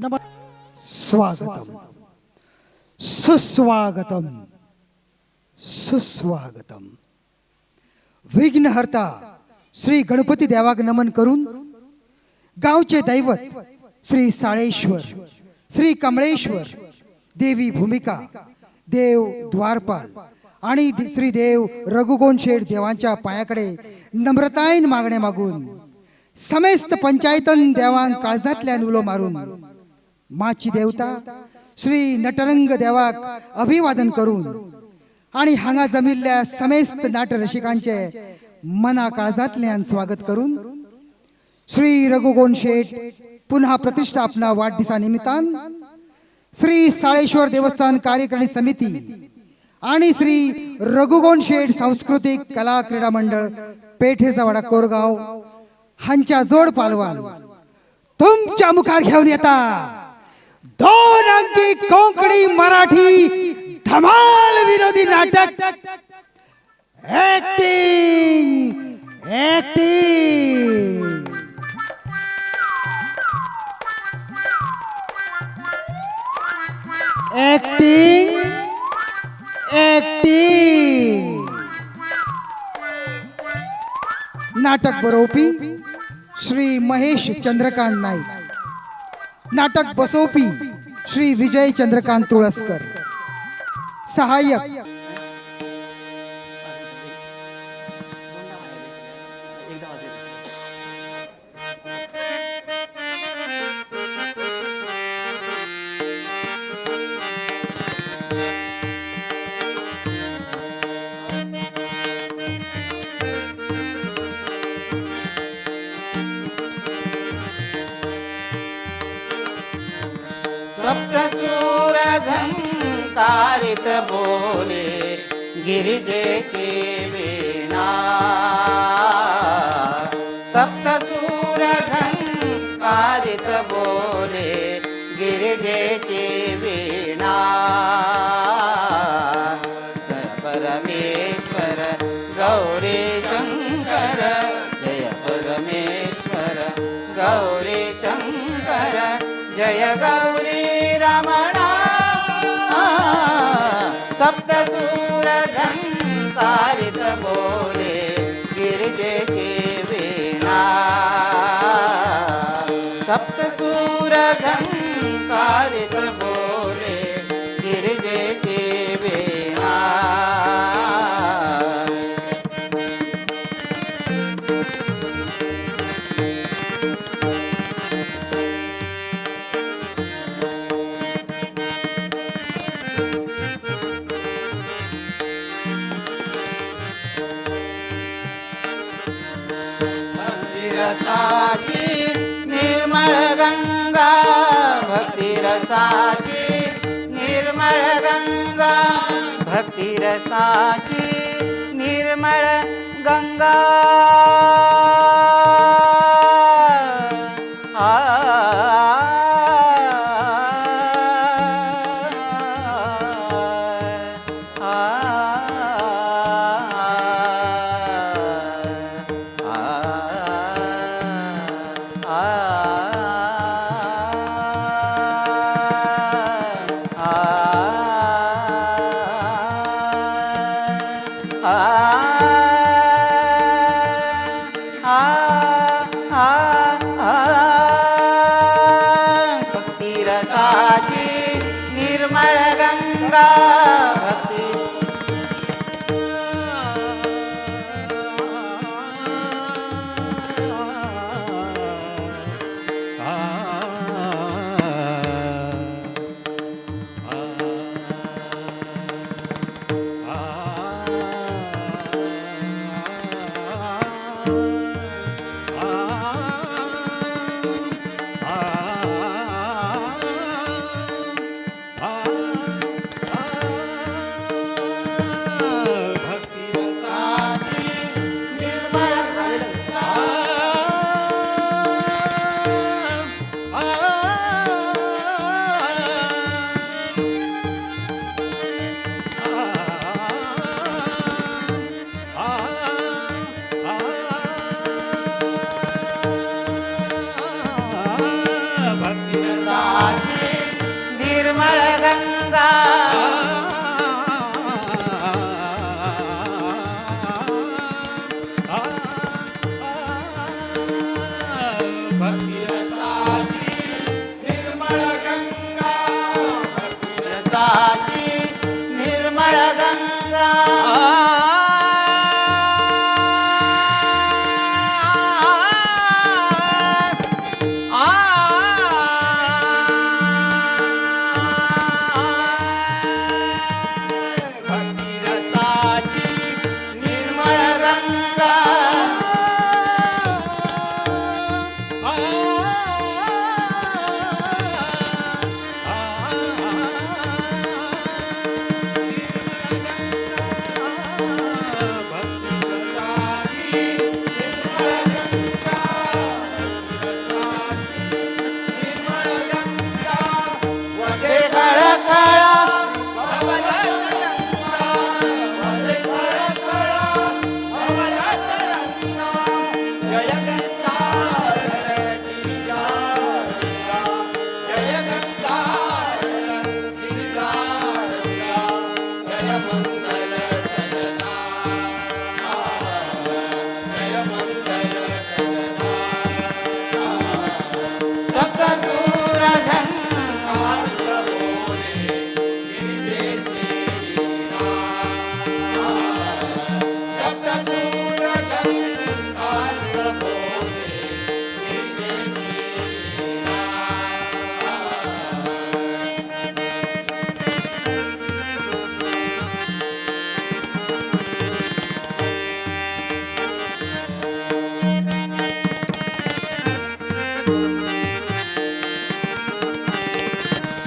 नम स्वागतम सुस्वागतम सुस्वागतम। विघ्नहर्ता श्री गणपती देवाक नमन करून गावचे दैवत श्री साळेश्वर, श्री कमळेश्वर, देवी भूमिका, देव द्वारपाल आणि श्री देव रघुगोंशेठ देवांच्या पायाकडे नम्रताईन मागणे मागून समस्त पंचायतन देवांक काळजातल्यान उलो मारून माची देवता श्री नटरंग देवाक अभिवादन करून आणि हांगा जमिल्ल्या समस्त नाट रसिकांचे मना काळजातल्यान स्वागत करून श्री रघुगोंशेठ पुन्हा प्रतिष्ठापना वाढदिवसा निमित्तान श्री साळेश्वर देवस्थान कार्यकारिणी समिती आणि श्री रघुगोंशेठ सांस्कृतिक कला क्रीडा मंडळ पेठेचा वाडा कोरगाव हांच्या जोड पालवान तुमच्या मुखार घेऊन येता दोन अंकी कोंकणी मराठी धमाल विनोदी नाटक ऍक्टिंग ऍक्टिंग ऍक्टिंग ऍक्टिंग। नाटक बरोवपी श्री महेश चंद्रकांत नाईक, नाटक बसोवपी श्री विजय चंद्रकांत तुळसकर, सहाय्यक सप्तसूरझंकारित बोले गिरिजेची वीणा। सप्तसूरझंकारित बोले गिरिजेची वीणा। परमेश्वर गौरी शंकर जय परमेश्वर गौरी शंकर जय गौरी रमणा। सप्तसूरझंकारित बोले गिरिजेची वीणा। सप्तसूरझंकारित बोले गिरिजेची वीणा। रसाची निर्मळ गंगा, भक्ति रसाची निर्मळ गंगा, भक्ति रसाची निर्मळ गंगा। भक्ति रसाची निर्मळ गंगा, भक्ति भक्तिरसाची निर्मळ गंगा भक्तिरसाची निर्मळ गंगा भक्तिरसाची निर्मळ गंगा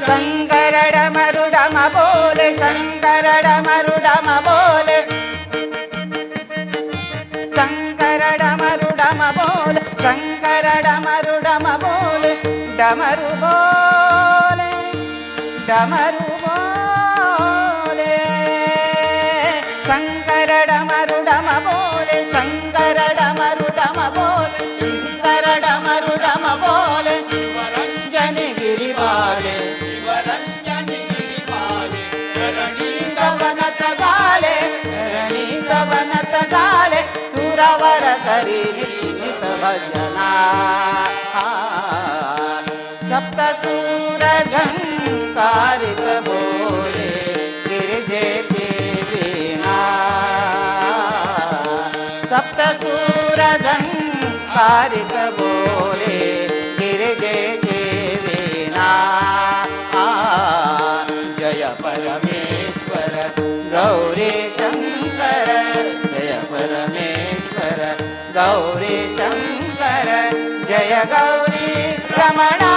शंकरडमरुडम बोले शंकरडमरुडम बोले शंकरडमरुडम बोले शंकरडमरुडम बोले डमरु बोले डमरु बोले शंकरडमरुडम बोले शंकरडमरुडम बोले शंकरडमरुडम बोले शिवरंजन गिरिबाले वनत झाले सुरावर करी नित भजना सप्त सूर झंकारित बोले गिरिजेची वीणा सप्त सूर झंकारित बोले गिरिजेची वीणा जय परमेश्वर गौरी शंकर जय परमेश्वर गौरी शंकर जय गौरी रमणा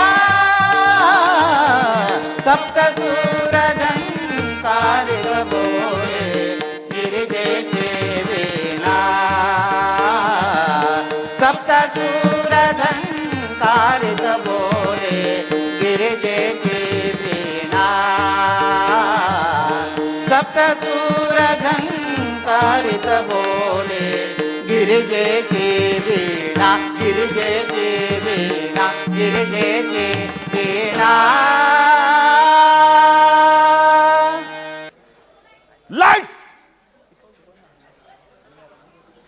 सप्त सूर झंकारित बोले गिरिजेची वीणा सप्त सूर झंकारित बोले गिरिजेची वीणा सप्त सूर झंकारित बोले गिरिजेची वीणा गिरिजेची वीणा गिरिजेची वीणा लाइट्स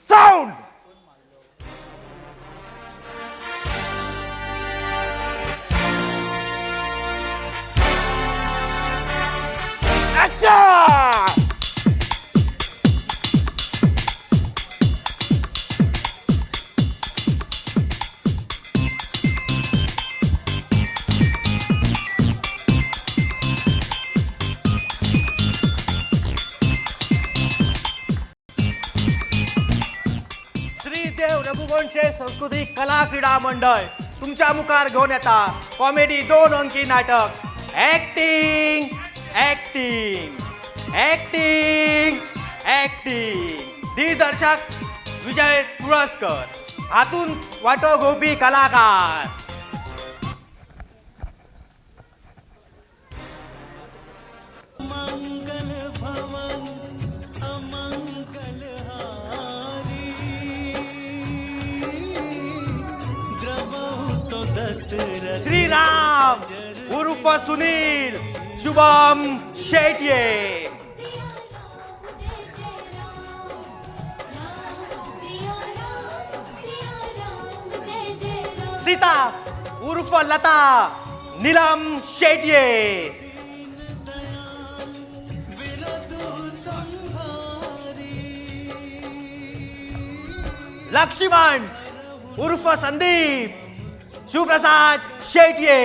साउंड एक्शन श्रीदेव रघुवंशे सांस्कृतिक कला क्रीडा मंडळ तुमच्या मुखार घेऊन येता कॉमेडी 2 अंकी नाटक ऍक्टिंग ऍक्टिंग ऍक्टिंग ऍक्टिंग दिग्दर्शक विजय तुळसकर हातून वाटो घेवपी कलाकार श्रीराम उर्फ सुनील शुभम शेट्ये सरिता उर्फ लता नीलम शेट्ये. लक्ष्मण उर्फ संदीप शिवप्रसाद शेट्ये.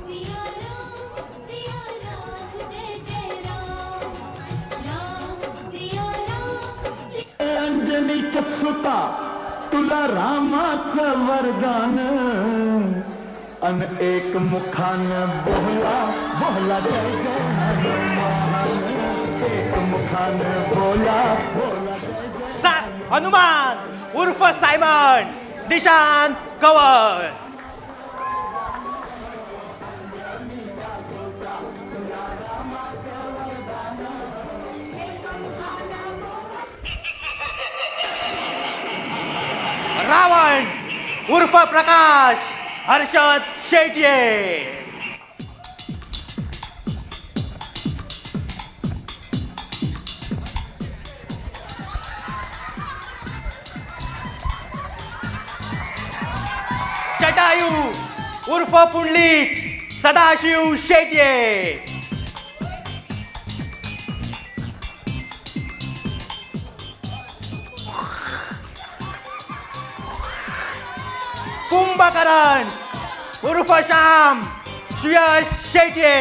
सिया राम जय जय राम सिया राम अंजनीच्या सुता तुला रामाचं वरदान अन एक मुखान बोला बोला जय जय हनुमान एक मुखान बोला बोला जय जय हनुमान उर्फ सायमन निशांत कवस. रावण उर्फ प्रकाश हर्षद शेट्ये. जटायू उर्फ पुंडलिक सदाशिव शेट्ये. कुंभकर्ण उर्फ श्याम सुयश शेट्ये.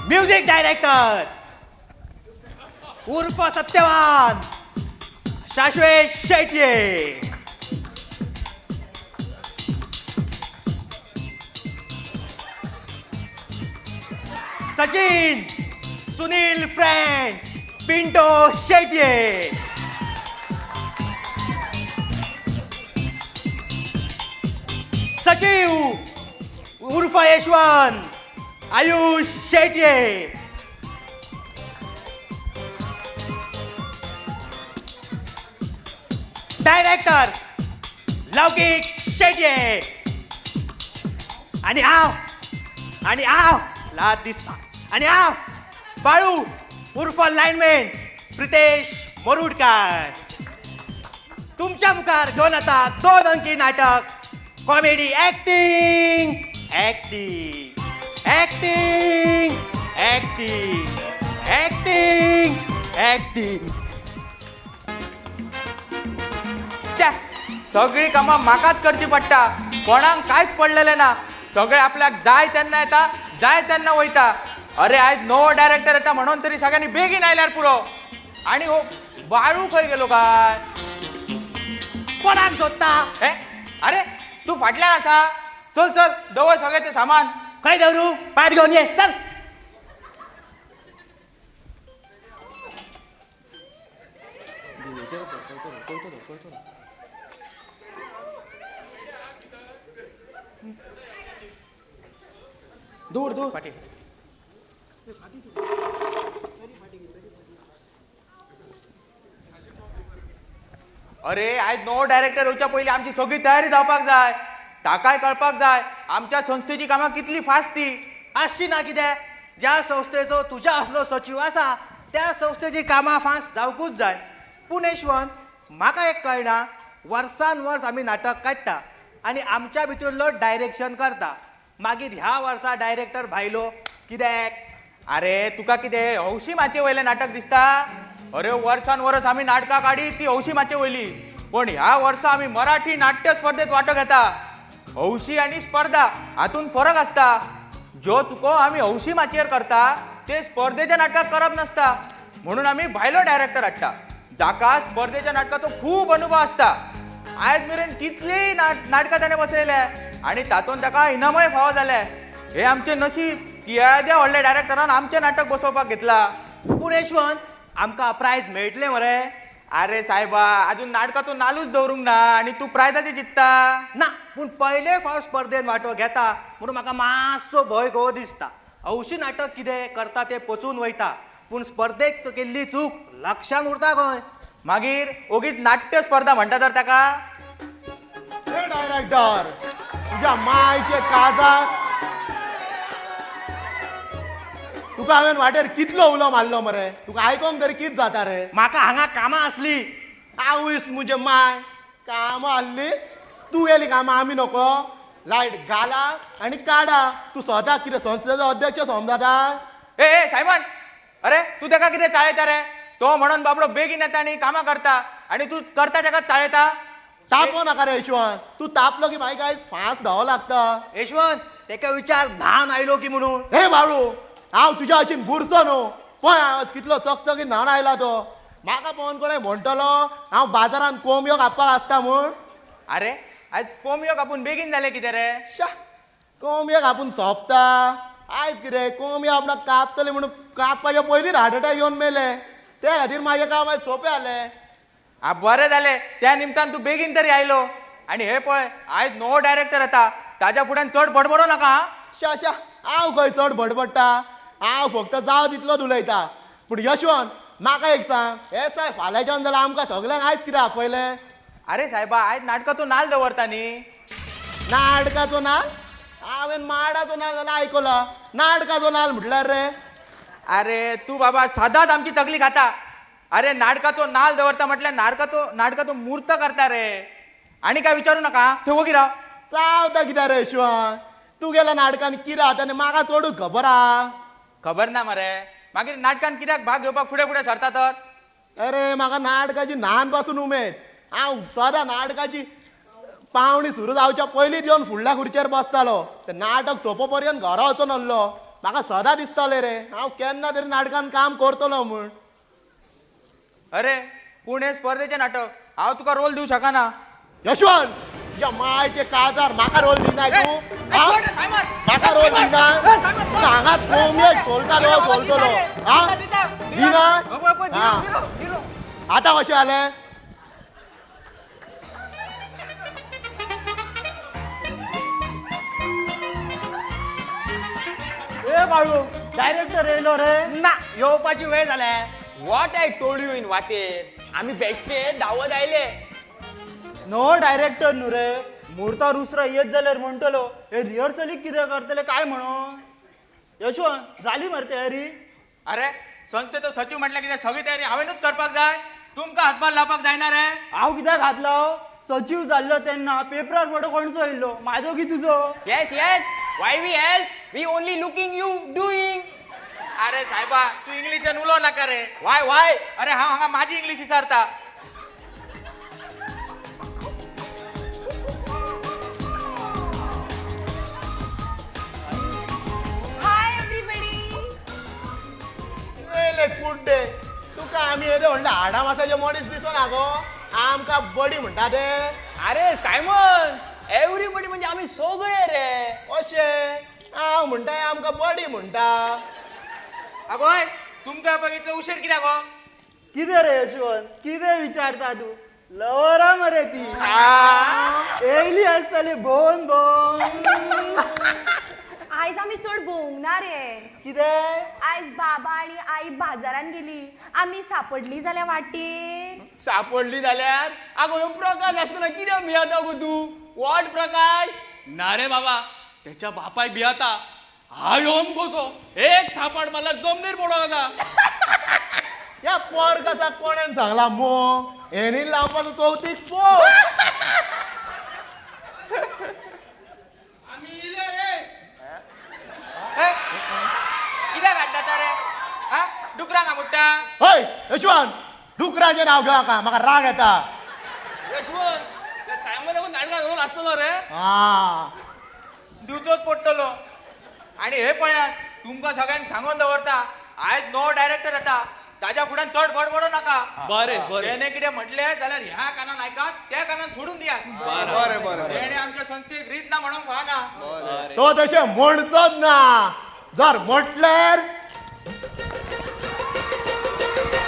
म्युझिक डायरेक्टर उर्फ सत्यवान शाश्वेत शेट्ये. सचिन सुनील फ्रँक पिंटो शेट्ये. सचिव उर्फ यशवंत आयुष शेट्ये. डायरेक्टर लौकिक शेट्ये. आणि आव लाद दिसता. आणि आव बाळू उर्फ लाईनमॅन प्रितेश मरुडकर. तुमच्या मुखार घेऊन आता 2 अंकी नाटक comedy acting acting acting acting acting acting. सगळी कामां म्हाकाच करची पडटा. कोणाक कांयच पडलेलें ना. सगळे आपल्याक जाय तेन्ना येता जाय तेन्ना वयता. अरे आयज नवो डायरेक्टर येता म्हणून तरी सगळ्यांनी बेगीन आयल्यार पुरो. आणि हो बाळू खंय गेलो काय? कोणाक सोदता? हे अरे तू फाटल्यान आसा. चल चल दवर सगळे ते सामान. खंय दवरू? पायर घेऊन ये चल. दूर दूर पाठी. अरे आयज नवो डायरेक्टर येवच्या पयलीं आमची सगळी तयारी जावपाक जाय. ताकाय कळपाक जाय आमच्या संस्थेची कामां कितली फास्ट ती. आसची ना कित्याक ज्या संस्थेचो तुज्या असलो सचिव आसा त्या संस्थेची कामां फास्ट जावकूच जाय. पूण यशवंत म्हाका एक कळना. वर्सान वर्स आमी नाटक काडटा आनी आमच्या भितरलो डायरेक्शन करता. मागीर ह्या वर्सा डायरेक्टर भायलो कित्याक? अरे तुका कितें हौशी माचे वयलें नाटक दिसता? अरे वर्सान वर्स आमी नाटकां काडी ती हौशी माचे वयली. पण ह्या वर्सा आमी मराठी नाट्य स्पर्धेत वांटो घेता. हौशी आनी स्पर्धा हातून फरक आसता. ज्यो चुको आमी हौशी माचयेर करता ते स्पर्धेच्या नाटकाक करप नासता. म्हणून आमी भायलो डायरेक्टर हाडटा जाका स्पर्धेच्या नाटकाचो खूब अनुभव आसता. आयज मेरेन कितलीय नाटकां ताणें बसयल्या आनी तातूंत ताका इनामय फावो जाले. हे आमचें नशीब की येद्या व्हडल्या डायरेक्टरान आमचें नाटक बसोवपाक घेतला. पूण यशवंत आमकां प्रायज मेळटलें मरे? अरे सायबा अजून नाटकाचो नालूच दवरूंक ना आनी तूं प्रायजाची चित्ता? ना पूण पयले फावट स्पर्धेत वांटो घेता म्हणून म्हाका मातसो भंय कहो दिसता. हौशी नाटक कितें करता तें पचून वयता पूण स्पर्धेक केल्ली चूक लक्षांत उरता खंय? मागीर ओगीच नाट्य स्पर्धा म्हणटा तर ताका. हे डायरेक्टर तुझ्या मायचे काळजाक तुका हांवें वाटेर कितलो उलो मारलो मरे तुका आयकोंक तरी कित जाता रे म्हाका हांगा कामां असली आवयस मुजे माय कामां आसली तूं येली कामां आमी नको लायट घाला आनी काडा तूं स्वता कितें संस्थेचो अध्यक्ष समजाता ए सायमन अरे तू तेका कितें चाळयता रे तो म्हणून बाबडो बेगीन येता आणि कामां करता आणि तू करता तेका चाळयता तापो नाका रे यशवंत तू तापलो की मागीर आयज फास्ट धांवो लागता यशवंत तेका विचार धान आयलो की म्हणून हे बाळू हांव तुज्या हशीन बुरसो न्हू पळय हांव कितलो चकचकीत न्हाण आयला तो म्हाका पळोवन कोणें म्हणटलो हांव बाजारान कोंबयो कापपाक आसता म्हूण अरे आज कोंबयो कापून बेगीन जाले कितें रे शा कोंबयो कापून सोंपता आयज कितें कोंबयो आपणाक कापतले म्हणून कापपाच्या पयलींच हार्ट अटॅक येवन मेले त्या खातीर म्हाजें काम आयज सोंपें जालें आ बरें जालें त्या निमतान तू बेगीन तरी आयलो आणि हे पळय आयज नवो डायरेक्टर येता ताज्या फुड्यान चड बडबडो नाका आं? शा शा हांव खंय चड बडबडटा हांव फक्त जाव तितलोच उलयता पूण यशवंत म्हाका एक सांग हे साय फाल्यांच्यान जाल्यार आमकां सगळ्यांक आयज कितें आपयलें अरे सायबा आयज नाटकाचो नाल दवरता न्ही नाटकाचो नाल हांवें माडाचो नाल जाल्यार आयकलो नाटकाचो नाल म्हटल्यार रे अरे तू बाबा सदांच आमची तकली खाता अरे नाटकाचो नाल दवरता म्हटल्यार नाटकाचो मुहूर्त करता रे आणि काय विचारू नका थंय वगी राव चावता कित्याक रे यशवंत तूं गेल्या नाटकान कितें जाता आनी म्हाका चडूच खबर आहा खबर ना मरे मागीर नाटकान कित्याक भाग घेवपाक फुडें फुडें सरता तर अरे म्हाका नाटकाची ल्हान पासून उमेद हांव सदां नाटकाची पावणी सुरू जावच्या पयलींच येवन फुडल्या खुर्चेर बसतालो ते नाटक सोंपो पर्यंत घरा वचून आसलो म्हाका सदां दिसतालें रे हांव केन्ना तरी नाटकान काम करतलो म्हूण अरे पूण हे स्पर्धेचें नाटक हांव तुका रोल दिवं शकना यशवंत तुज्या मायचे काजार म्हाका रोल दिनाय तूं हा? म्हाका रोल दिना तूं हांगा कोंबयो सोलतालो सोलतलो हा दिना हा. आतां कशें जालें ए बाळू डायरेक्टर येयलो रे ना येवपाची वेळ जाल्या what I told you in वाटेर आम्ही बेश्टे दावत आयले नो डायरेक्टर न्हू रे मुहूर्तार उसरा येत जाल्यार म्हणटलो हे रिहर्सलीक कितें करतले काय म्हणून यशवंत जाली मरे तयारी अरे संस्थेचो सचिव म्हटल्यार कितें सगळी तयारी हांवेनूच करपाक जाय तुमकां हातभार लावपाक जायना रे हांव कित्याक घातलो सचिव जाल्लो तेन्ना पेपरार फोटो कोणचो येयल्लो म्हाजो की तुजो yes yes why we help we only looking you doing अरे सायबा तू इंग्लिशान उलोव नाका रे वाय वाय अरे हांव हांगा माझी इंग्लिश विचारता Hi everybody. येयले कुड्डे तुका आमी येदे व्हडले हाडा मासाचे मनीस दिसना गो आमकां बडी म्हणटा ते अरे सायमन एव्हरीबडी म्हणजे आम्ही सगळे रे अशें हांव म्हणटा आमकां बडी म्हणटा आगोय तुमकां बघितलं उशीर कित्याक गो कितें रे यशवंत कितें विचारता तूं लवरा मरे ती येयली आसतली भोवन भोवन आयज आमी चड भोंवना रे कितें आयज बाबा आणि आई बाजारान गेली आमी सापडली जाल्यार वाटेर सापडली जाल्यार आगो ह्यो प्रकाश आसतना कितें भियेता गो तूं व्हॉट प्रकाश ना रे बाबा त्याच्या बापाय भियाता हा योम कसो एक थापाड मला जमनीर पडो जाता या पोर कसा कोणेन सांगला मो हेनी लावपाचो चवथीक फोन कित्याक हाडटा रे हा डुकरांक मुट्टा हय यशवंत डुकराचें नांव घेवं का म्हाका राग येता यशवंत सायमन नाटकात घेऊन असतो रे हा दिवचोच पडटलो आणि हे पळयात तुमकां सगळ्यांक सांगून दवरता आयज नवो डायरेक्टर येता ताज्या फुड्यान चड बडबडो नाका बरें बरें तेणे कितें म्हटलें जाल्यार ह्या कानान आयकात त्या कानान सोडून दियात बरें बरें तेणे आमच्या संस्थेक रीत ना म्हणूंक फावना तो तशें म्हणचोच ना जर म्हटल्यार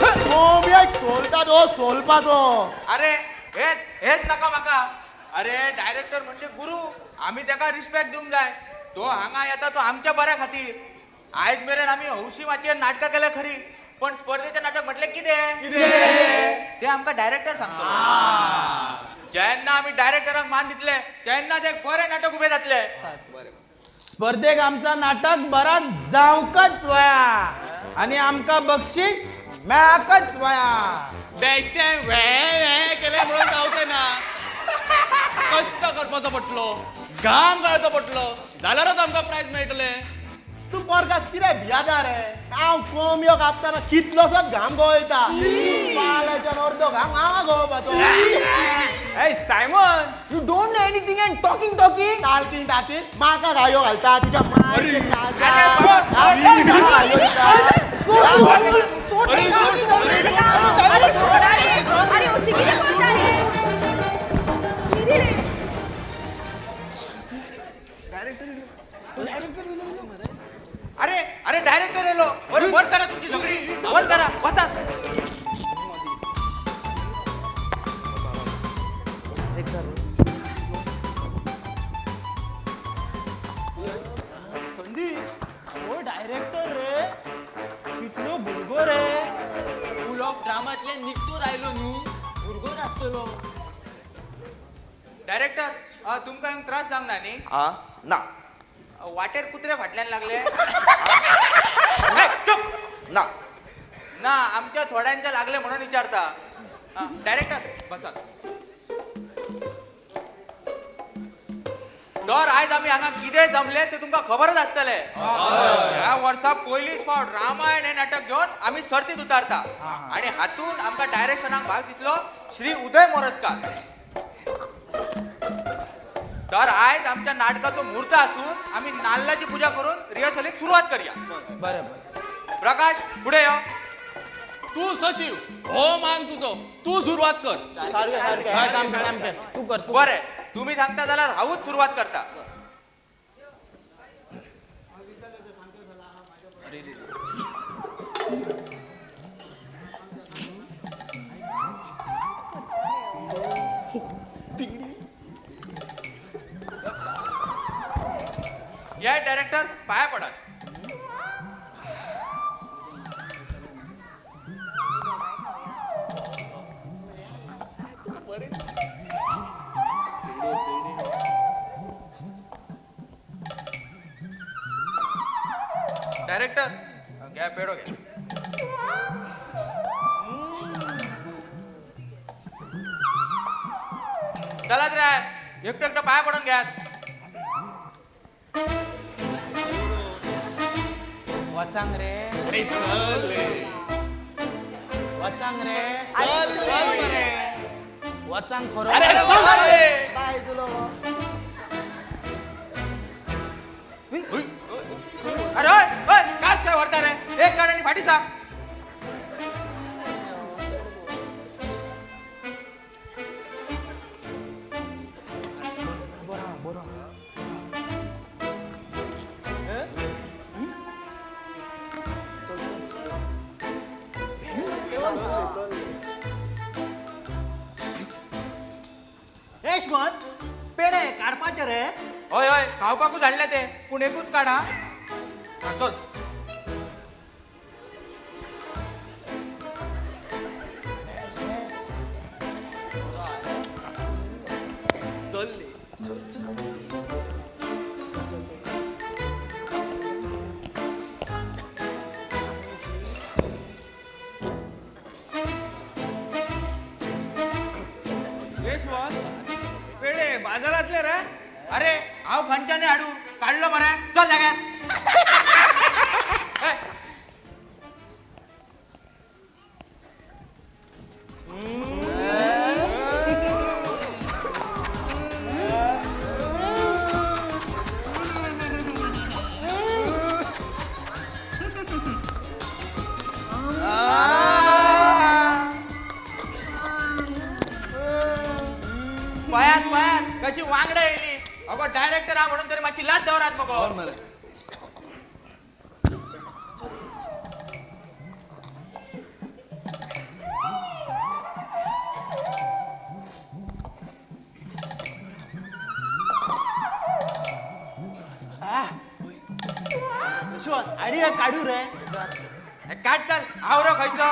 कोंबयेक सोलता तो सोलपाचो अरे हेच नाका म्हाका अरे डायरेक्टर म्हणजे गुरु आमी तेका रिस्पेक्ट दिवंक जाय तो हांगा येता तो आमच्या बऱ्या खातीर आयज मेरेन आमी हौशी माचयेर नाटकां केल्या खरी पण स्पर्धेचें नाटक म्हटलें कितें ते आमकां डायरेक्टर सांगतो जेन्ना आमी डायरेक्टराक मान दितले तेन्ना ते बरें नाटक उबें जातले स्पर्धेक आमचा नाटक बरा जावकच वया आणि आमका बक्षीस मेळाकच वया. बेश्टे वे केले म्हणून जावचे ना. कष्ट करपाचो पडटलो, घाम गाळचो पडटलो, जाल्यारच आमकां प्रायज मेळटले. तू परगास कितें भियाता रे? हांव कोंबयो कापतना कितलोसोच घाम गवयता. पाल्याच्यान अर्दो घाम हांव गवपाचो. Hey Simon, you don't know anything and talking. टालकीन टाकीन म्हाका घायो घालता तुज्या मायचे काळजात. अरे अशी किती करता रे? किती रे? अरे अरे डायरेक्टर येलो. अरे बंद करा तुमची झगडी, बंद करा, बसा. संदीप हो डायरेक्टर रे कितलो भुरगो रे. स्कूल ऑफ ड्रामातले निघतो राहिलो न्हू, भुरगो नासतलो. डायरेक्टर तुमकां हांगा त्रास जावंक ना न्ही? ना वाटेर कुत्रे फाटल्यान लागले? चुप ना. ना आमच्या थोड्यांच्या लागले म्हणून विचारता. डायरेक्टर बसा. दर आयज आमी हांगा कितें जमले ते तुमकां खबरच आसतले. ह्या वर्सा पयलीच फावट रामायण हे नाटक घेवन आमी सर्तीत उतारता आणि हातून आमकां डायरेक्शनाक भाग दितलो श्री उदय मोरजकार. तर आयज आमच्या नाटकाचो मुहूर्त आसून आमी नाल्लाची पूजा करून रिहर्सलीक सुरवात करूया. बरोबर. प्रकाश फुडें यो. तू सचिव हो मान तुझो, तू सुरवात कर. सारकें. तू कर. बरें, तुम्ही सांगता जाल्यार हांवूच सुरवात करता. या डायरेक्टर पाया पडात. डायरेक्टर घ्या पेडो घ्या. चलात रे एकटं एकटं पाया पडून घ्या. वाचांग रे. अरे चल रे. वाचांग रे. वाचांग खरो. अरे चल रे. काय तुला अरे ओय, ओय, कास काय वरता रे? एक गाड्यानी फाटी सा. यशवंत पेढे काढपाचे रे. होय होय खावपाकूच हाडले ते, पूण एकूच काढा. चल. पेढे बाजारातले रे. अरे हांव खंयच्याने हाडू, काढलो मरे. चल जाग्यार. पयात पयात कशी वांगडे येयली. अगो डायरेक्टर हा म्हणून तरी मातशी लाज दवरात मगो. यशवंत आडी काढू रे. काढ चल. आवरो खंयचो.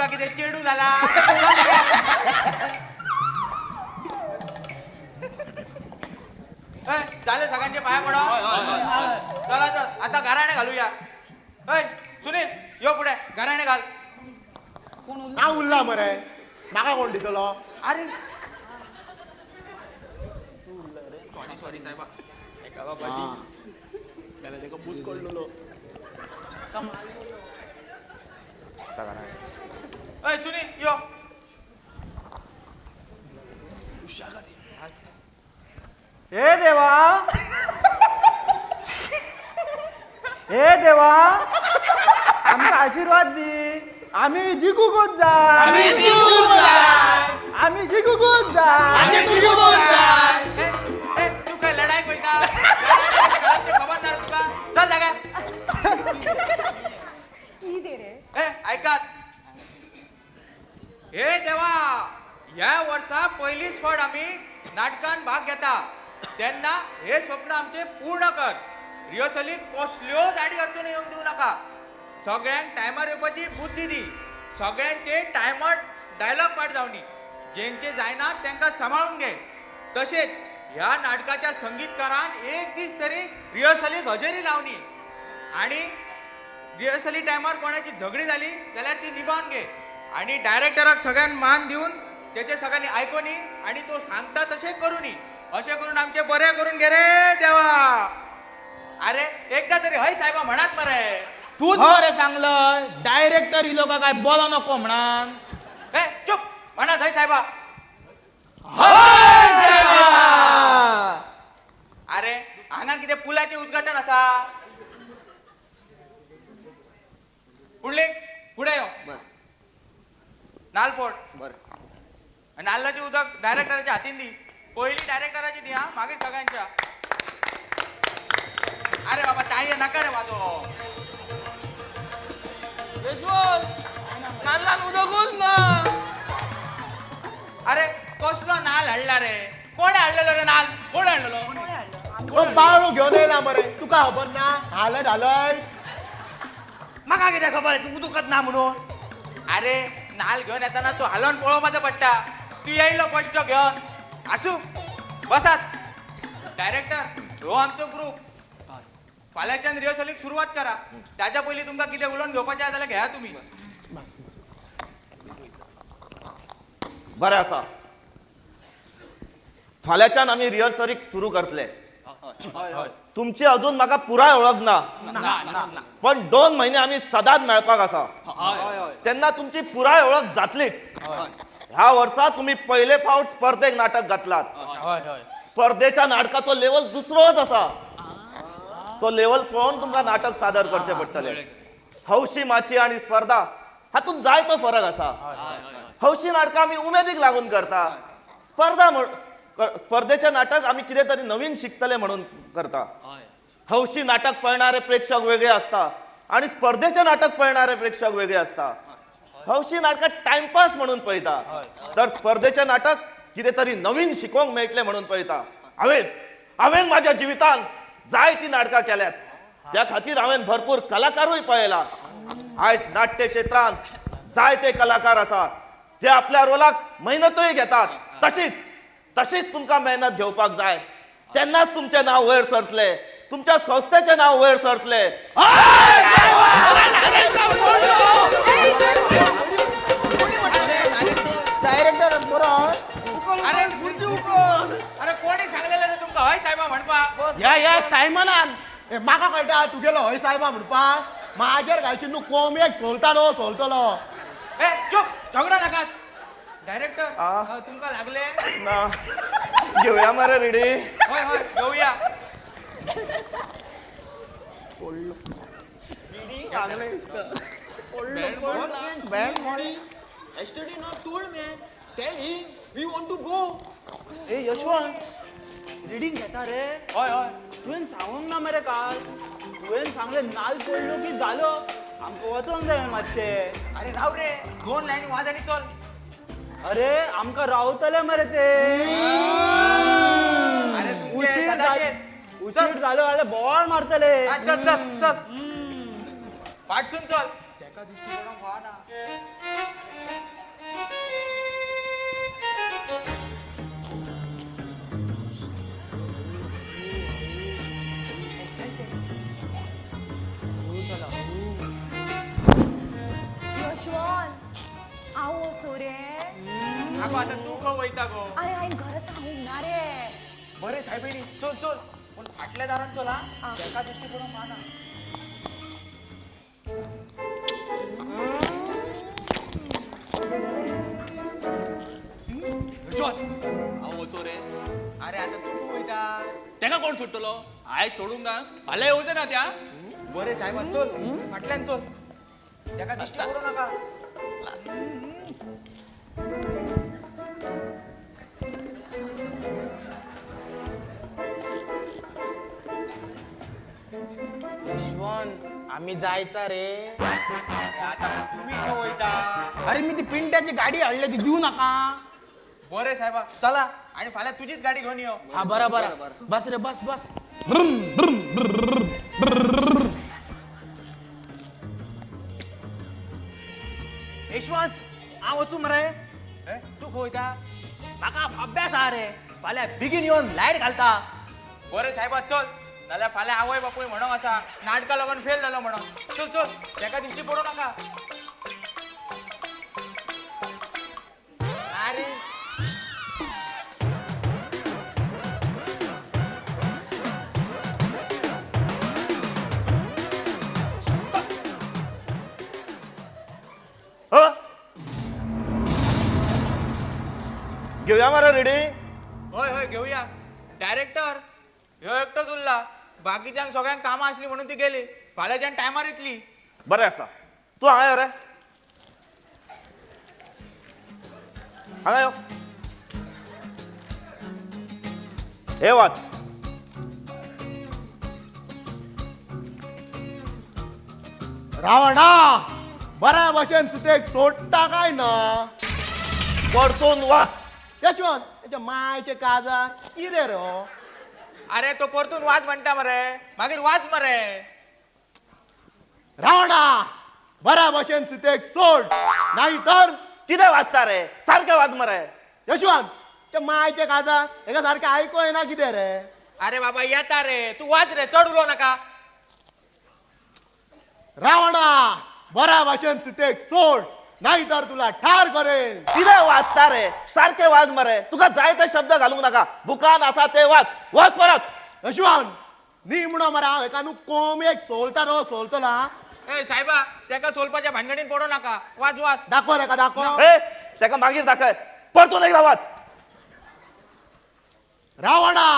तुका किती चेडू झाला झाले सगळ्यांचे पाया पडा चला चल आता घराणे घालूया सुनील यो पुढे घराणे घाल हा उरला मरे माका कोण दितलो अरे सॉरी साहेबा त्याला तेका बूस कोडलो सुनील यो हे देवा हे देवा आमका आशीर्वाद दी आम्ही जिंकूकच जाय आम्ही जिंकूकच जाय तू काय लढाई पैका खबरदार तुका चल जागा की दे रे ऐका हे देवा या वर्षा पहिलीच फड आम्ही नाटकान भाग घेता त्यांना हे स्वप्न आमचे पूर्ण कर रिहर्सलीत कसल्यो गाडी अडचणी येऊन देऊ नका सगळ्यांक टायमार येवपाची बुद्धी दी सगळ्यांचे टायमार डायलॉग पाठ जावनी जेंचे जायना त्यांना सांभाळून घे तसेच ह्या नाटकाच्या संगीतकारान एक दीस तरी रिहर्सलीक हजेरी लावणी आणि रिहर्सली टायमार कोणाची झगडी झाली जाल्यार ती निभावून घे आणि डायरेक्टराक सगळ्यांना मान देऊन त्याचे सगळ्यांनी ऐकूनी आणि तो सांगता तसे करूनी असे करून आमचे बरे करून घे रे देवा अरे एकदा तरी हय साहेबा म्हणत मरे तूच बरं सांगलं डायरेक्टर इलो का काय बोला नको म्हणान चुप म्हणत हय साहेबा अरे हांगा किती पुलाचे उद्घाटन असा पुढे यो नाल फोड नाल्लाची उदक डायरेक्टराच्या हातीन दी पहिली डायरेक्टराची दी हा मागीर सगळ्यांच्या अरे बाबा ताळी नका रे वाजो नाल्लान उदकूच ना अरे कसलो नाल हाडला रे कोणे हाडलेलो रे नाल कोण हाडलेलो तो बाळू घेऊन येला मरे तुका खबर ना हालत हालय म्हाका किती खबर आहे तू उदकत ना म्हणून अरे नाल घेऊन येताना तू हालोन पळोवपाचो पडटा तू येयलो फस्ट घेऊन आसू बसात डायरेक्टर हो आमचो ग्रुप फाल्यांच्यान रिहर्सलीक सुरवात करा त्याच्या पयलीं तुमकां कितें उलोवन घेवपाचें आसा जाल्यार घेया तुमी बरें आसा फाल्यांच्यान आमी रिहर्सलीक सुरू करतले तुमची अजून म्हाका पुराय वळख ना पण 2 महिने आमी सदांच मेळपाक आसा तेन्ना तुमची पुराय वळख जातलीच ह्या वर्सा तुम्ही पहिले फावट स्पर्धेक नाटक घातलात स्पर्धेच्या नाटकाचो लेवल दुसरोच आसा तो लेवल पळोवन तुमकां नाटक सादर करचे पडटले हौशी माची आणि स्पर्धा हातून जायतो फरक आसा हौशी नाटकां आमी उमेदीक लागून करता स्पर्धेचे नाटक आमी कितें तरी नवीन शिकतले म्हणून करता हौशी नाटक पळणारे प्रेक्षक वेगळे असता आणि स्पर्धेचे नाटक पळणारे प्रेक्षक वेगळे असता हौशी नाटकां टाइमपास म्हणून पळयता तर स्पर्धेचे नाटक कितें तरी नवीन शिकोवंक मेळटले म्हणून पळयता हांवें म्हाज्या जिवितांत जायतीं नाटकां केल्यात त्या खातीर हांवें भरपूर कलाकारूय पळयला आयज नाट्य क्षेत्रांत जायते कलाकार आसात जे आपल्या रोलाक मेहनतूय घेतात तशीच तुमकां मेहनत घेवपाक जाय तेन्नाच तुमचें नांव वयर सरतलें तुमच्या संस्थेचें नांव वयर सरतलें डायरेक्टर बरो अरे कोणी सांगलेलं रे तुमका हय साहेबा म्हणपाक या सायमनान म्हाका कळटा तुगेलो हय साहेबा म्हणपाक म्हाजेर घालची न्हू कोंबयेक सोलतालो चुप झगडा नाकात डायरेक्टर तुमका लागले ना घेवया मरे रेडी हय घेऊया Yesterday not told man. Tell him we want to go. A Yashwant reading घेता रे हय तुवें सांगूंक ना मरे काल तुवें सांगले नाल पडलो की जालो आमकां वचोंक जाय मातशें अरे राव रे 2 लाईनी वाज आणि चल अरे आमकां रावतले मरे ते अरे तुमचे सदाचेच उशीर जालो जाल्यार बोवाळ मारतले चल चल चल पाठसून चल तेका दिश्टी पडोंक व्हा ना वचू रे आगो आता तू खो वयता गो अरे हायन घर सांगूंक ना रे बरे सायबिणी चल चल पण फाटल्या दारात चल हा एका दृष्टी करून माना हांव वचो रे अरे आता तू खो वयता तेका कोण सुट्टलो आयज सोडूंक ना फाल्यां येवचें ना त्या बरे साहेबा चल फाटल्यान चल एका दृष्टी करू नका यशवंत आम्ही जायचा रे आता तुम्ही खो वयता अरे मी ती पिंट्याची गाडी आणली ती देऊ नका बरे साहेबा चला आणि फाल्यां तुझीच गाडी घेऊन येऊ हा बरा बरा बस रे बस बस यशवंत हांव वचू मरे तू खो वयता म्हाका अभ्यास हा रे फाल्यां बेगीन येवन लायट घालता बरे साहेबा चल नाल्यार फाल्यां आवय बापूय म्हणून आसा नाटका लागून फेल जालो म्हणून चल चल तेका दिवची पडू नका अरे ह? घेऊया मरे रेडी होय होय घेऊया डायरेक्टर ह्यो एकटोच उरला बाकीच्यांक सगळ्यांक कामां आसली म्हणून ती गेली फाल्यांच्यान टायमार येतली बरें आसा तूं हांगा यो रे हांगा यो हे वाच रावणा बऱ्या भाशेन सुतेक सोडटा काय ना परतून वाच यशवंत त्याच्या मायचे काजार कितें रे अरे तो परतून वाच म्हणटा मरे मागीर वाच मरे रावणा बऱ्या भाशेन सुतेक सोड नाही तर कितें वाचता रे सारकें वाच मरे यशवंत त्या मायचे काजार हेका सारखें आयको येना कितें रे अरे बाबा येता रे तू वाच रे चढ उलो नाका रावणा बऱ्या भाशेन सुतेक सोड नाही तर तुला ठार करेल कितें वाचता रे सारकें वाच मरे तुका जाय ते शब्द घालूंक नाका बुकान आसा ते वाच वाच परत यशवंत नी म्हणो मरे हांव हेका न्हू कोंबयेक सोलता रो सोलतलो हा ए साहेबा तेका चोलपाच्या भानगडीन पडू नाका वाच वाच दाखव रेका दाखव ए तेका मागीर दाखय परतून एकदा वाच रावणा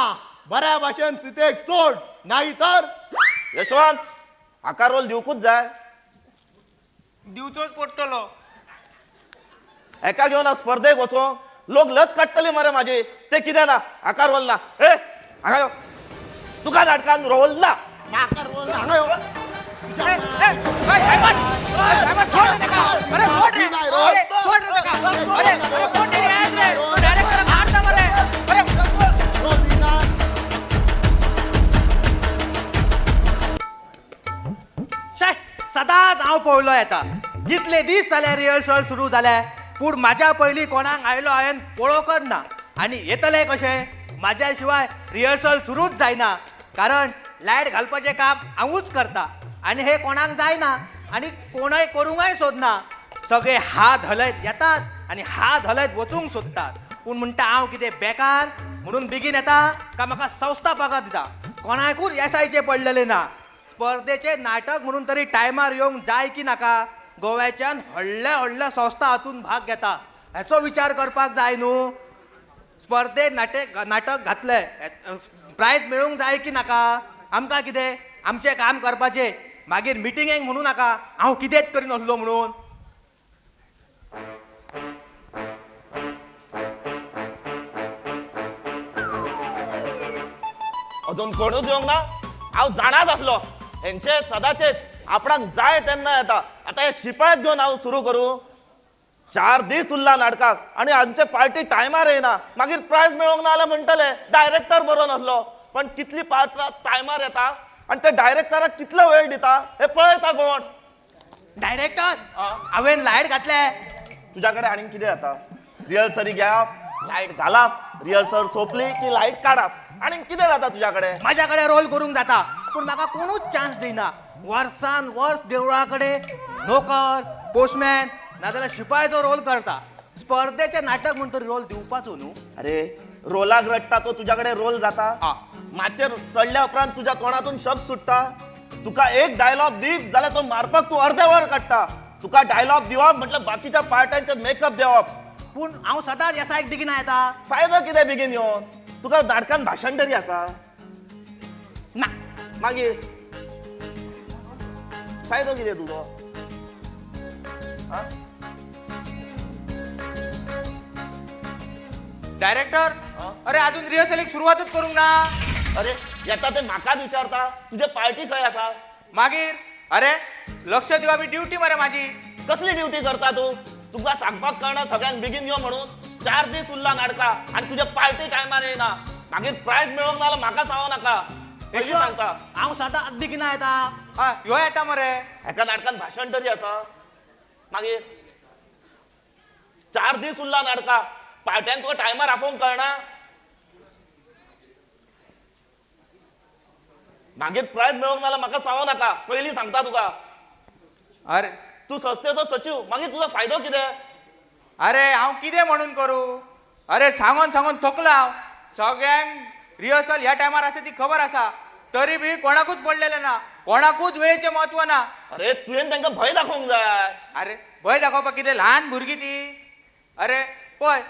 बऱ्या भाशेन सुतेक सोड नाही तर यशवंत हाका रोल दिवकूच जाय दिवचोच पडटलो एका घेऊन हांव स्पर्धेक वचो लोक लज काडटले मरे माझे ते कितें ना हाका रोल ना ए हांगा यो तुका नाटकान रोल ना म्हाका रोल हांगा यो सदांच हांव पळयलो येता इतले दीस जाले रिहर्सल सुरू जाल्या पूण म्हाज्या पयलीं कोणाक आयलो हांवें पळोवंकच ना आनी येतले कशें म्हाज्या शिवाय रिहर्सल सुरूच जायना कारण लायट घालपाचें काम हांवूच करता आनी हे कोणाक जायना आनी कोणय करूंकय सोदना सगळे हात हलयत येतात आनी हात हलयत वचूंक सोदतात पूण म्हणटा हांव कितें बेकार म्हणून बेगीन येता काय म्हाका संस्था पगार दिता कोणाकूच येसायचे पडलेले ना स्पर्धेचे नाटक म्हणून तरी टायमार येवंक जाय की नाका गोव्याच्यान व्हडल्या संस्था हातून भाग घेता हेचो विचार करपाक जाय न्हू स्पर्धेत नाटक घातले प्रायज मेळूंक जाय की नाका आमकां कितें आमचें काम करपाचें मागीर मिटिंगेक म्हणू नाका हांव कितेंच करीन असलो म्हणून अजून कोणूच येवंक ना हांव जाणाच आसलो हेंचे सदांचे आपणाक जाय तेन्ना येता आतां हे शिपायाक घेवन हांव सुरू करूं 4 दीस उरला नाटकाक आनी आमचे पार्टी टायमार येना मागीर प्रायज मेळोंक ना जाल्यार म्हणटले डायरेक्टर बरो नासलो पण कितली पात्रां टायमार येता आनी ते डायरेक्टराक कितलो वेळ दिता हे पळयता कोण डायरेक्टर हांवें लायट घातले तुज्या कडेन आनीक कितें जाता रिहर्सली घेवप लायट घालप रिहर्सल सोंपली की लायट काडप आनीक कितें जाता तुज्या कडेन म्हाज्या कडेन रोल करूंक जाता पूण म्हाका कोणूच चान्स दिना वर्सान वर्स देवळा कडेन नोकर पोस्टमॅन नाजाल्यार शिपायाचो रोल करता स्पर्धेचे नाटक म्हणतो रोल दिवपाचो न्हू. अरे रोलाक रडटा तो तुझ्याकडे रोल जाता माचेर चढल्या उपरांत तुझ्या तोंडातून शब्द सुटता. तुका एक डायलॉग दीप जाल्यार तो मारपाक तू अर्धे वर काडटा. तुका डायलॉग दिवप म्हटल्यार बाकीच्या पार्टांचे मेकअप देवप. पूण हांव सदांच ह्या बेगीन येता. फायदो कितें बेगीन येवन? तुका नाटकान भाशण तरी आसा ना मागीर फायदो कितें तुजो? डायरेक्टर अरे अजून रिहर्सलीक सुरुवातच करूंक ना. अरे येता ते म्हाकाच विचारता तुझे पार्टी खंय आसा? मागीर अरे लक्ष दिवा बी ड्युटी मरे माझी. कसली ड्युटी करता तू? तुका सांगपाक कळना सगळ्यांक बेगीन यो म्हणून. 4 दीस उरला नाटका आनी तुजे पार्टी टायमार येना. मागीर प्रायज मेळोंक नाल्यार म्हाका सांगो नाका. अशी सांगता हांव सदांच बेगीन येता. ह्यो येता मरे. एका नाटकान भाशण तरी आसा. मागीर 4 दीस उरला नाटका पार्ट्यांक तुका टायमार आपोवंक कळना. मागीर प्रायज मेळोंक नाल्यार म्हाका सांगो नाका. पयलीं सांगता तुका. अरे तू संस्थेचो सचिव मागीर तुजो फायदो कितें? अरे हांव कितें म्हणून करूं? अरे सांगून सांगून थकला हांव. सगळ्यांक रिहर्सल ह्या टायमार आसा ती खबर आसा तरी बी कोणाकूच पडलेलें ना. कोणाकूच वेळेचें म्हत्व ना. अरे तुवें तांकां भंय दाखोवंक जाय. अरे भंय दाखोवपाक कितें ल्हान भुरगीं ती. अरे पळय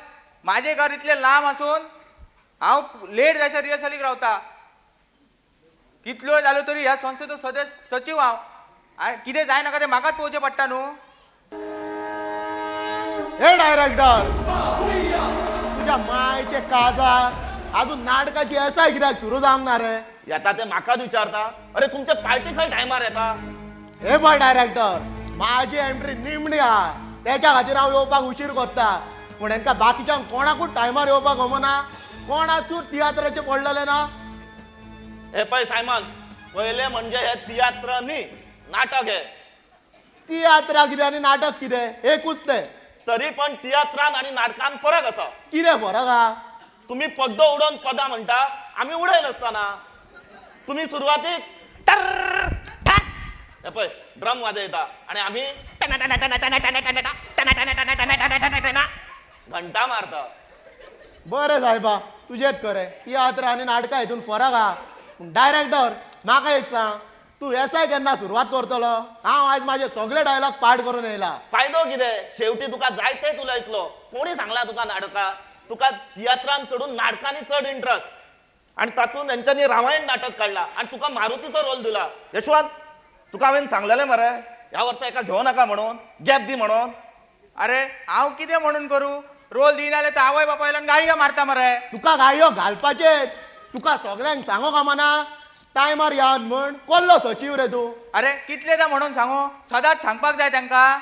म्हाजें घर इतलें लांब आसून हांव लेट जायसर रिहर्सलीक रावता. कितल्यो जालो तरी ह्या संस्थेचो सदस्य सचिव हांव. आनी कितें जायनाका तें म्हाकाच पळोवचें पडटा न्हू. हे डायरेक्टर तुझ्या मायचे काजार अजून नाटकाची एसाय कित्याक सुरू जावंक ना रे? येता ते म्हाकाच विचारता. अरे तुमचे पार्टी खंय टायमार येता? हे पळय डायरेक्टर माझी एंट्री निमणी आहा त्याच्या खातीर हांव येवपाक उशीर करता. पूण हेंका बाकीच्यांक कोणाकूच टायमार येवपाक गमना. कोणाकूच तियात्राचे पडलेले ना. हे पळय सायमन पयले म्हणजे हे तियात्र न्ही नाटक हे. तियात्रा कितें आनी नाटक कितें एकूच ते. तरी पण तियात्रान आणि नाटकान फरक आसा. कितें फरक आहा? तुम्ही पड्डो उडोवन पदां म्हणटा आमी उडय नासतना. तुम्ही सुरवातीक हे पळय ड्रम वाजयता आणि आम्ही घंटा मारता. बरें सायबा तुजेच खरें. तियात्रा आनी नाटकां हितून फरक आहा. डायरेक्टर म्हाका एक सांग तू एसाय केन्ना सुरवात करतलो? हांव आयज म्हाजे सगळे डायलॉग पाठ करून येयला. फायदो कितें? शेवटी तुका जाय तेच उलयतलो. कोणी सांगला तुका नाटकां? तुका तियात्रान सोडून नाटकांनी चड इंट्रस्ट आणि तातूंत हेंच्यांनी रामायण नाटक काडला आणि तुका मारुतीचो रोल दिला. यशवंत तुका हांवें सांगलेलें मरे ह्या वर्सा एका घेवं नाका म्हणून गॅप दी म्हणून. अरे हांव कितें म्हणून करूं? रोल दिनाले तर आवय बापायला गाळयो मारता मरे. तुका गाळयो घालपाचे तुका सगळ्यांक सांगो कामाना. टायमार याद म्हण कोल्लो सचिव रे तू. अरे कितलेदा म्हणून सांगू? सदांच सांगपाक जाय तांकां.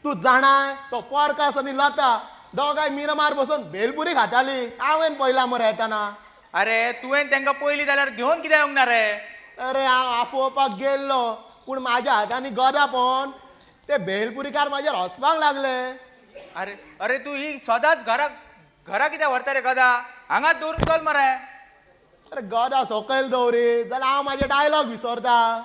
तू जाणाय तो पोरकास आनी लता दोगांय मिरमार बसून भेलपुरी खाताली. हांवें पयला मरे येताना. अरे तुवें तांकां पयलीं जाल्यार घेवन कित्याक येवंक ना रे? अरे हांव आफोवपाक गेल्लो पूण म्हाज्या हातांनी गदा पोवन ते भेलपुरीकार म्हाजेर हसपाक लागले. अरे अरे तू ही सदांच घरा कित्याक व्हरता रे गदा? हांगाच दवरून चल मरे. अरे गदा सकयल दवरी जाल्यार हांव म्हाजे डायलॉग विसरता.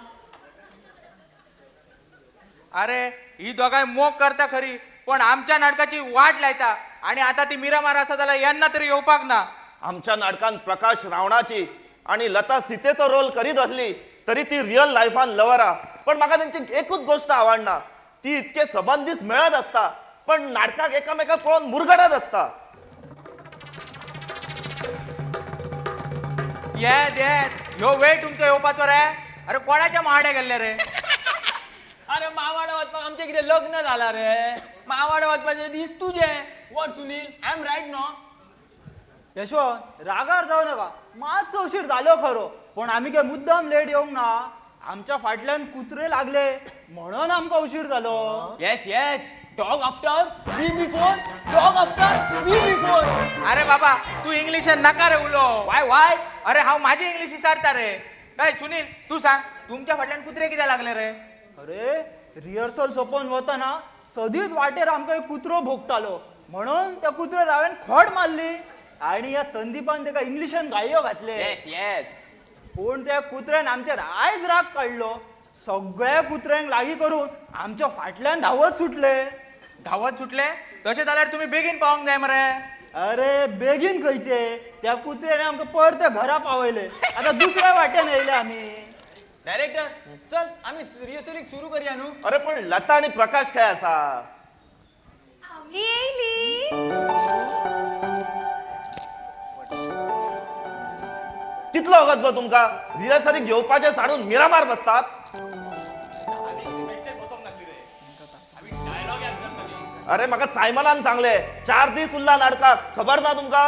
अरे ही दोगांय मोग करता खरी पण आमच्या नाटकाची वाट लायता आणि आता ती मिरामार आसा जाल्यार येन्ना तरी येवपाक ना. आमच्या नाटकान प्रकाश रावणाची आणि लता सीतेचो रोल करीत असली तरी ती रियल लायफान लवरा. पण म्हाका त्यांची एकूच गोष्ट आवडना. ती इतके सबंद दीस मेळत असता पण नाटकाक एकामेकाक पळोवन मुरगडत असता. येत येत ह्यो वेळ तुमचो येवपाचो रे. अरे कोणाच्या माड्या गेल्ले रे? अरे मावाडे वचपाक आमचें कितें लग्न जाला रे? मावाडे वचपाचे दीस तुजे. What Sunil I am right no? Yashwant रागार जाऊ नका. मातसो उशीर जालो खरो पण आम्ही काय मुद्दाम लेट येवंक ना. आमच्या फाटल्यान कुत्रे लागले म्हणून आमकां उशीर जालो. Yes yes dog after we before dog after we before. अरे बाबा तू इंग्लिशान नाका रे उलो. Why why? अरे हांव माझी इंग्लिश विचारता रे. काय सुनील तू सांग तुमच्या फाटल्यान कुत्रे कित्याक लागले रे? अरे रिहर्सल सोंपोवन वतना सदीच वाटेर आमकां एक कुत्रो भोगतालो म्हणून त्या कुत्र्यार हांवें खोड मारली आणि या संदीपान ताका इंग्लिशान गाळयो घातले. Yes yes. पूण त्या कुत्र्यान आमचेर आयज राग काडलो. सगळ्या कुत्र्यांक लागीं करून आमच्या फाटल्यान धांवत सुटले. धावत सुटले तशें जाल्यार तुम्ही बेगीन पावोंक जाय मरे. अरे बेगीन खंयचे त्या कुत्र्याने आमकां परते घरा पावयले. आता दुसऱ्या वाट्यान येयले आमी. डायरेक्टर चल आम्ही रिहर्सलीक सुरू करूया न्हू. अरे पण लता आणि प्रकाश काय असा आम्ही येयली. कितलो वगत गो तुमका रिहर्सलीक घेवपाचे साडून मिरामार बसतात. अरे म्हाका सायमनान सांगले 4 दीस उरला नाटकाक खबर ना तुमका.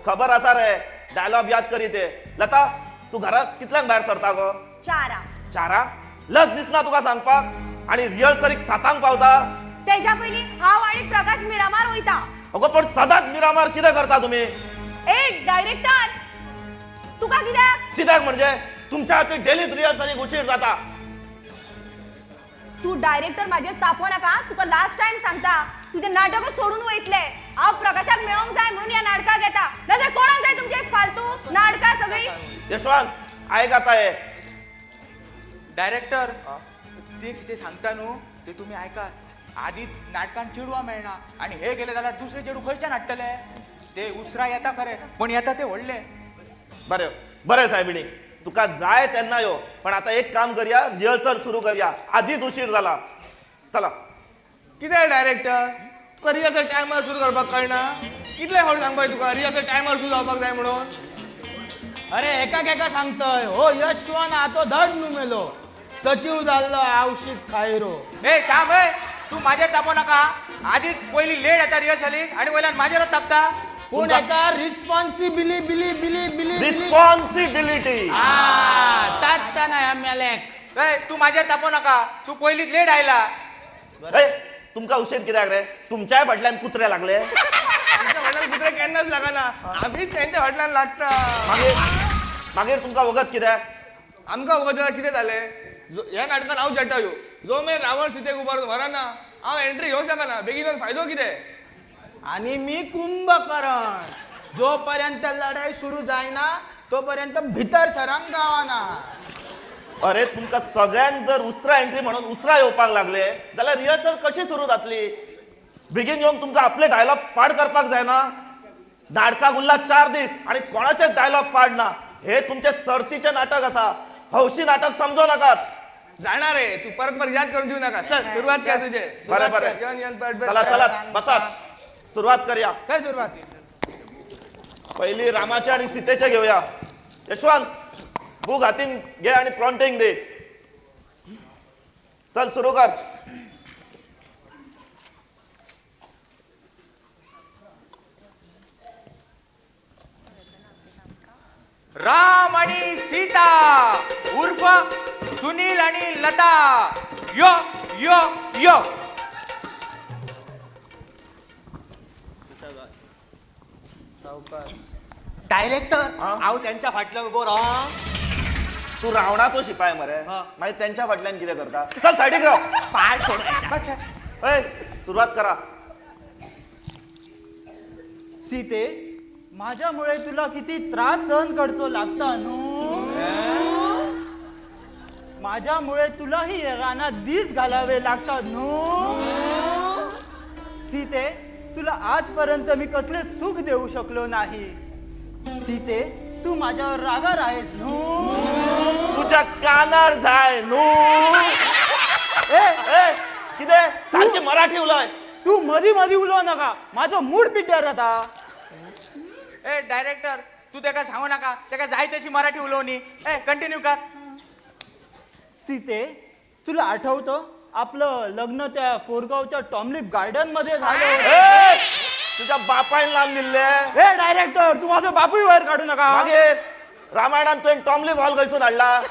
खबर आसा रे डायलॉग याद करी ते. लता तू घरात कितल्यांक भायर सरता गो. 4. 4 लग दिसना तुका सांगपाक आणि रिहर्सलीक 7 पावता. त्याच्या पयली हांव आणि प्रकाश मिरामार वयता. अगो पण सदांच मिरामार कितें करता तुम्ही. ए डायरेक्टर तुका कित्याक. कित्याक म्हणजे तुमच्या हाती डेलीच रिहर्सलीक उशीर जाता. तू डायरेक्टर माझेर तापो नाका. तुका लास्ट टाइम सांगता तुझे नाटकच सोडून वयतले. हांव प्रकाशाक मेळोंक जाय म्हणून या नाटकाक येता. नाजाल्यार कोणाक जाय तुमचे फालतू नाटकां सगळी. यशवंत आयक आता हे डायरेक्टर ते कितें सांगता न्हू ते तुम्ही ऐका. आधी नाटकान चेडवा मेळना आणि हे गेले जाल्यार दुसरे चेडू खंयच्यान हाडटले. ते उसरा येता खरे पण येता ते व्हडले. बरे बरे साहेबिणी तुका जाय तेन्ना यो. पण आता एक काम करूया रिहर्सल सुरू करूया. आधीच उशीर झाला. चला. कितें डायरेक्टर तुका रिहर्सल टायमार सुरू करपाक कळना. कितले फावट सांगपाक तुका रिहर्सल टायमार सुरू जावपाक जाय म्हणून. अरे एका सांगतोय हो यशवंत आतो धड न्हू मेलो. सचिव जाल्लो आवशीक खायरो. ए श्याम ए तू माझेर तापो नाका. आधीच पहिली लेट येता रिहर्सलीक आणि वयल्यान माझेरच तापता. पूण एका रिस्पॉन्सिबिलिटी रिस्पॉन्सिबिलिटी तात्ताना ह्या मेलेक. ए तू माझेर तापो नाका. तू पहिलीच लेट आयला. तुमका उशीर कित्याक रे. तुमच्याय फाटल्यान कुत्रे लागले. आमच्या फाटल्यान कुत्रे केन्नाच लागना. आम्हीच त्यांच्या फाटल्यान लागता. मागीर तुमका वगत कित्याक. आमकां वगत जाल्यार कितें जालें. ह्या नाटकान हांव जट्टायो जो मेरेन रावण सीतेक उबारून व्हरना हांव एंट्री घेवंक शकना. बेगीन येवन फायदो कितें. आणि मी कुंभकर्ण. जोपर्यंत लढाई सुरू जायना तोपर्यंत भितर सरांक गावाना. अरे तुमका सगळ्यांक जर उसरा एंट्री म्हणून उसरा येवपाक लागले जाल्यार रिहर्सल कशी सुरू जातली. बेगीन येवन तुमका आपले डायलॉग पाड करपाक जायना. नाटकाक उरला 4 दीस आणि कोणाचे डायलॉग पाड ना. हे तुमचे सर्तीचे नाटक असा. हौशी नाटक समजू नकात. जाणार रे तू परत याद करून देऊ नका. चल सुरुवात कर तुझे. बरे बरे चला चला बसात. सुरुवात करूया. काय सुरुवात. पहिली रामाचे आणि सीतेचे घेऊया. यशवंत बुक हातीन घे आणि प्रॉन्टिंग दे. चल सुरू कर. राम आणि सीता उर्फ सुनील आणि लता यो यो यो. डायरेक्टर हांव त्यांच्या फाटल्यान उबो राव. तू रावणाचो शिपाय मरे. मागीर त्यांच्या फाटल्यान कितें करता. चल सायडीक राव. पाय सोड. सुरुवात करा. सीते माझ्यामुळे तुला किती त्रास सहन करचो लागता न्हू. माझ्यामुळे तुलाही रानात दीस घालावे लागतात न्हू. सीते तुला आजपर्यंत मी कसले सुख देऊ शकलो नाही. सीते तू माझ्यावर रागार आहेस न्हू. तुझ्या कानार जाय न्हू. कितें सारखी मराठी उलय. तू मधी मधी उलोव नका. माझो मूड पिड्ड्यार जाता. ए डायरेक्टर तू तेका सांगू नका. तेका जाय तशी मराठी उलोवनी. ए कंटिन्यू कर. सीते तुला आठवतं आपलं लग्न त्या कोरगावच्या टॉमलिप गार्डन मध्ये झालं. तुझ्या बापायन लावन दिल्ले. हे डायरेक्टर तू माझं बापूय वयर काढू नका. मागीर रामायणात तुवें टॉमलिप हॉल खंयसून हाडला.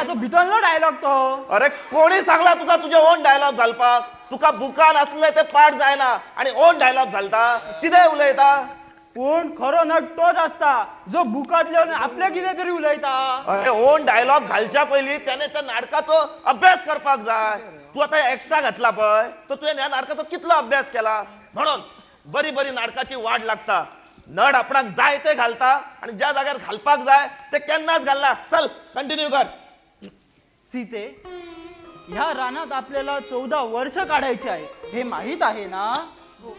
तो भितरलो डायलॉग तो. अरे कोणी सांगला तुका तुझे ओन डायलॉग घालपाक. तुका बुकान असले ते पाठ जायना आणि ओन डायलॉग घालता. कितें उलयता. पण खरो नट तोच असता जो बुकातले आपले कितें तरी उलयता. अरे ओन डायलॉग घालच्या पयलीं त्याने त्या नाटकाचो अभ्यास करपाक जाय. तू आता एक्स्ट्रा घातला पळय तो तुवें ह्या नाटकाचो कितलो अभ्यास केला. म्हणून बरी बरी नाटकाची वाट लागता. नड आपणाक जाय ते घालता आणि ज्या जाग्यार घालपाक जाय ते केन्नाच घालना. चल कंटिन्यू कर. सीते, ह्या रानात आपल्याला 14 वर्ष काढायची आहे हे माहीत आहे ना? हो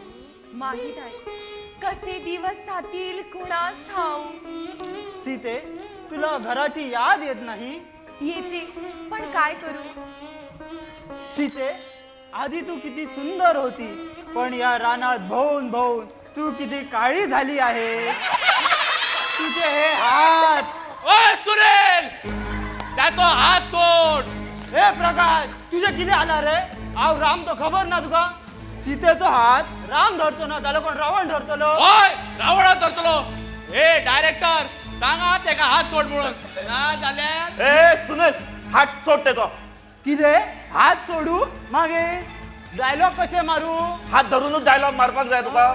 माहीत आहे. कसे दिवस जातील कुणास ठाऊ. सीते, तुला घराची याद येत नाही? येते पण काय करू. सीते, आधी तू किती सुंदर होती, पण या रानात भोवून भोवून तू किती काळी झाली आहे. तुझे हे हात. ओय सुनील, त्याचो हात सोड. हे प्रकाश, तुझे किती आला रे? आव राम तो खबर ना तुका? सीतेचो हात राम धरतो ना, जाल्यार कोण रावण धरतलो? ओय रावणात धरतलो. हे डायरेक्टर सांगा तेका हात सोड म्हणून. ना जाल्यार ए सुनील, हात सोड तेचो. किदे हात सोडू मागे डायलॉग कशे मारू? हात धरूनच डायलॉग मारपाक जाय तुका.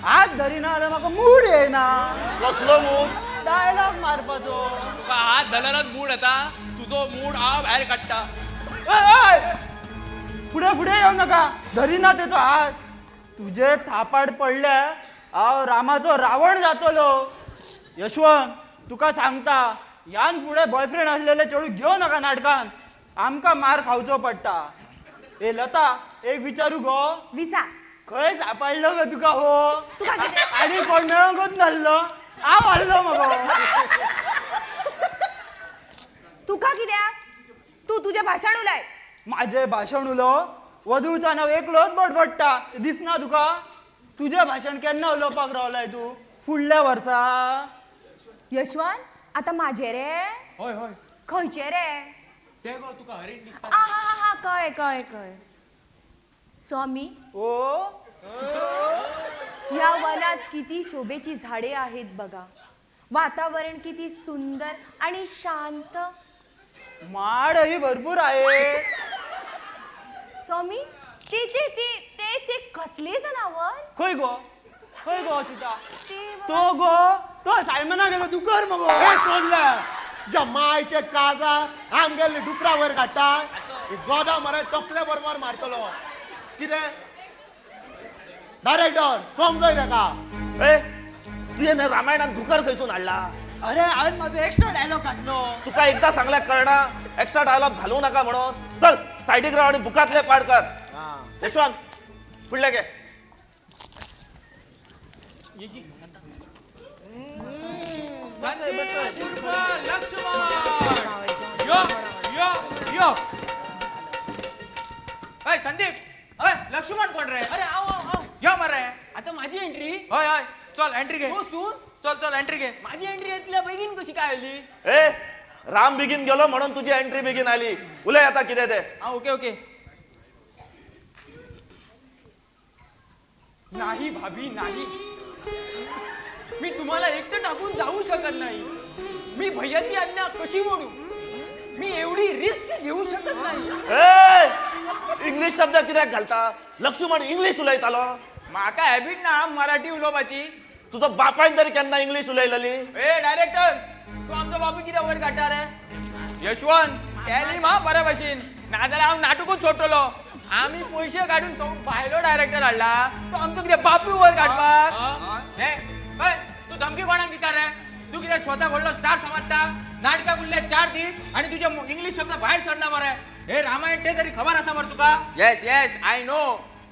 हात धरिना जाल्यार म्हाका मूड येना. कसलो मूड? डायलॉग मारपाचो. तुका हात धरल्यारच मूड येता. तुझो मूड हांव भायर काडटा. पुढे पुढे येऊ नका. धरिना तेचो हात. तुझे थापाड पडले हांव रामाचो रावण जातलो. यशवंत, तुका सांगता, यान पुढे बॉयफ्रेंड असलेले चेडू घेऊ नका नाटकान. आमका मार खावचो पडटा. ए लता, एक विचारू गो. विचार. खंय सापडलो ग तुका हो? तुका कितें? आणि कोण मेळोंकूच नासलो. हांव हाडलो मगो. तुका कित्याक? तू तुझे भाषण उलय. माझे भाषण उलो? वधूचा नाव एकलोच बडबडटा दिसना तुका? तुझे भाषण केन्ना उलोवपाक रावलाय तू? फुडल्या वर्सा. यशवंत, आता माझे रे. होय होय खंयचे रे? ते गो तुका हरीण दिसता. हा कळे कळे कळे. स्वामी, ओ या वनात किती शोभेची झाडे आहेत बघा. वातावरण किती सुंदर आणि शांत. माडही भरपूर आहे. स्वामी, ते ते ते ते ते कसले जनावर? खंय गो? खंय गो सीता? ते तो गो, तो सायमना गेलो तू कर मगो. हे सोडलं ज्या मायचे काजा आमगेले डुकरावर काडटा. गोदा मरे तकले बरोबर मारतलो. कितें डायरेक्टर समजय नाका. ए तुझे ना रामायणात डुकर खंयसून हाडला? अरे हांवें माझो एक्स्ट्रा डायलॉग घातलो. तुका एकदा सांगल्या कळना एक्स्ट्रा डायलॉग घालू नका म्हणून. चल सायडीक राव आणि बुकातले पाड कर. यशवंत फुडले घे. संदीप, अय लक्ष्मण कोण रे? अरे आव आव आव. यो मरे. आता माझी एंट्री. होय होय चल एंट्री घे. हो सून. चल चल एंट्री घे. माझी एंट्री येतल्या बेगीन कशी काय आली? ए राम बेगीन गेलो म्हणून तुझी एंट्री बेगीन आली. उलय आता कितें ते. हा ओके ओके. नाही भाभी नाही. मी तुम्हाला एकटं टाकून जाऊ शकत नाही. मी भैयाची आज्ञा कशी मोडू? मी एवढी रिस्क घेऊ शकत नाही. ए इंग्लिश शब्द कित्याक घालता? लक्ष्मण इंग्लिश उलयतालो. माका हॅबिट ना मराठी उलोवपाची. तुझो बापायन तरी केन्ना इंग्लिश उलयलेली? ए डायरेक्टर, तू आमचो बाबू कित्याक वयर काडटा रे? यशवंत, केली मा बऱ्या भाशेन. नाजाल्यार हांव नाटकूच सोडटलो. आम्ही पैसे काढून भायलो डायरेक्टर हाडला. तो आमचो कितें बापू वयर काडपाक? हे होय तू धमकी कोणाक दिता रे? तू कितें स्वतः व्हडलो स्टार समजता? नाटकाक उरले 4 दीस आणि तुझे इंग्लिश शब्द भायर सरला मरे. हे रामायण ते तरी खबर आसा मरे तुका? Yes yes I know.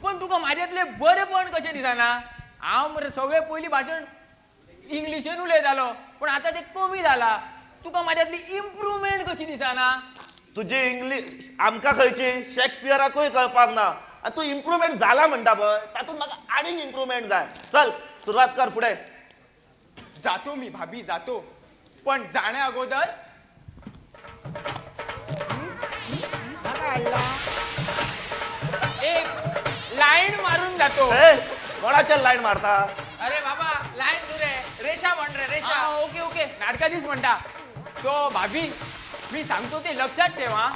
पण तुका म्हाज्यातले बरेपण कशें दिसना? हांव मरे सगळे पयलीं भाशण इंग्लिशेन उलयतालो, पण आतां ते कमी जाला. तुका म्हाज्यातली इम्प्रुवमेंट कशी दिसना? तुझी इंग्लिश आमकां खंयची शेक्सपियराकूय कळपाक ना. आनी तू इम्प्रुवमेंट जाला म्हणटा पळय, तातूंत म्हाका आनीक इम्प्रुवमेंट जाय. चल सुरवात कर फुडें. जातो मी भाभी जातो, पण जाण्या अगोदर एक लाईन मारून जातो. ए कोणाचे लाईन मारता? अरे बाबा लाईन तू रे रेषा म्हण रे रेषा. हा, ओके ओके नाटकाधीश म्हणता. तो भाभी मी सांगतो ते लक्षात ठेवा.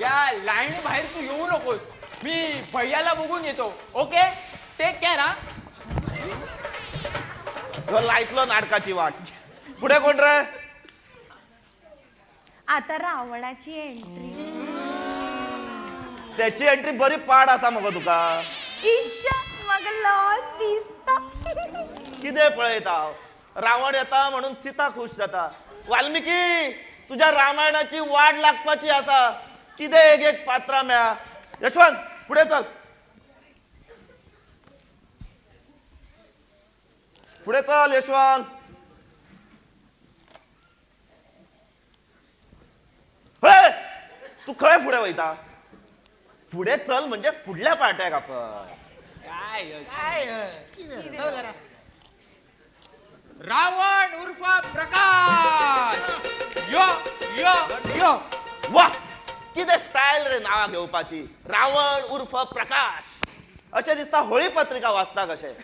या लाईन बाहेर तू येऊ नकोस. मी भैयाला बघून येतो. Okay take care. हा ह्यो लायतलो नाटकाची वाट. पुढे कोण रे? आता रावणाची एंट्री. त्याची एंट्री बरी पाड आसा मगो तुका. ईशा मग लॉ दिसता. कितें पळयता रावण येता म्हणून सीता खुश जाता. वाल्मिकी तुझ्या रामायणाची वाट लागपाची आसा. कितें एक एक पात्रां मेळा. यशवंत फुडें चल. फुडें चल यशवंत. हे तू खंय फुडें वयता. फुडें चल म्हणजे फुडल्या पार्ट्याक आपण. रावण उर्फ प्रकाश यो यो यो. वा कितें स्टायल रे नांवां घेवपाची. रावण उर्फ प्रकाश अशें दिसता होळी पत्रिका वाचता कशें.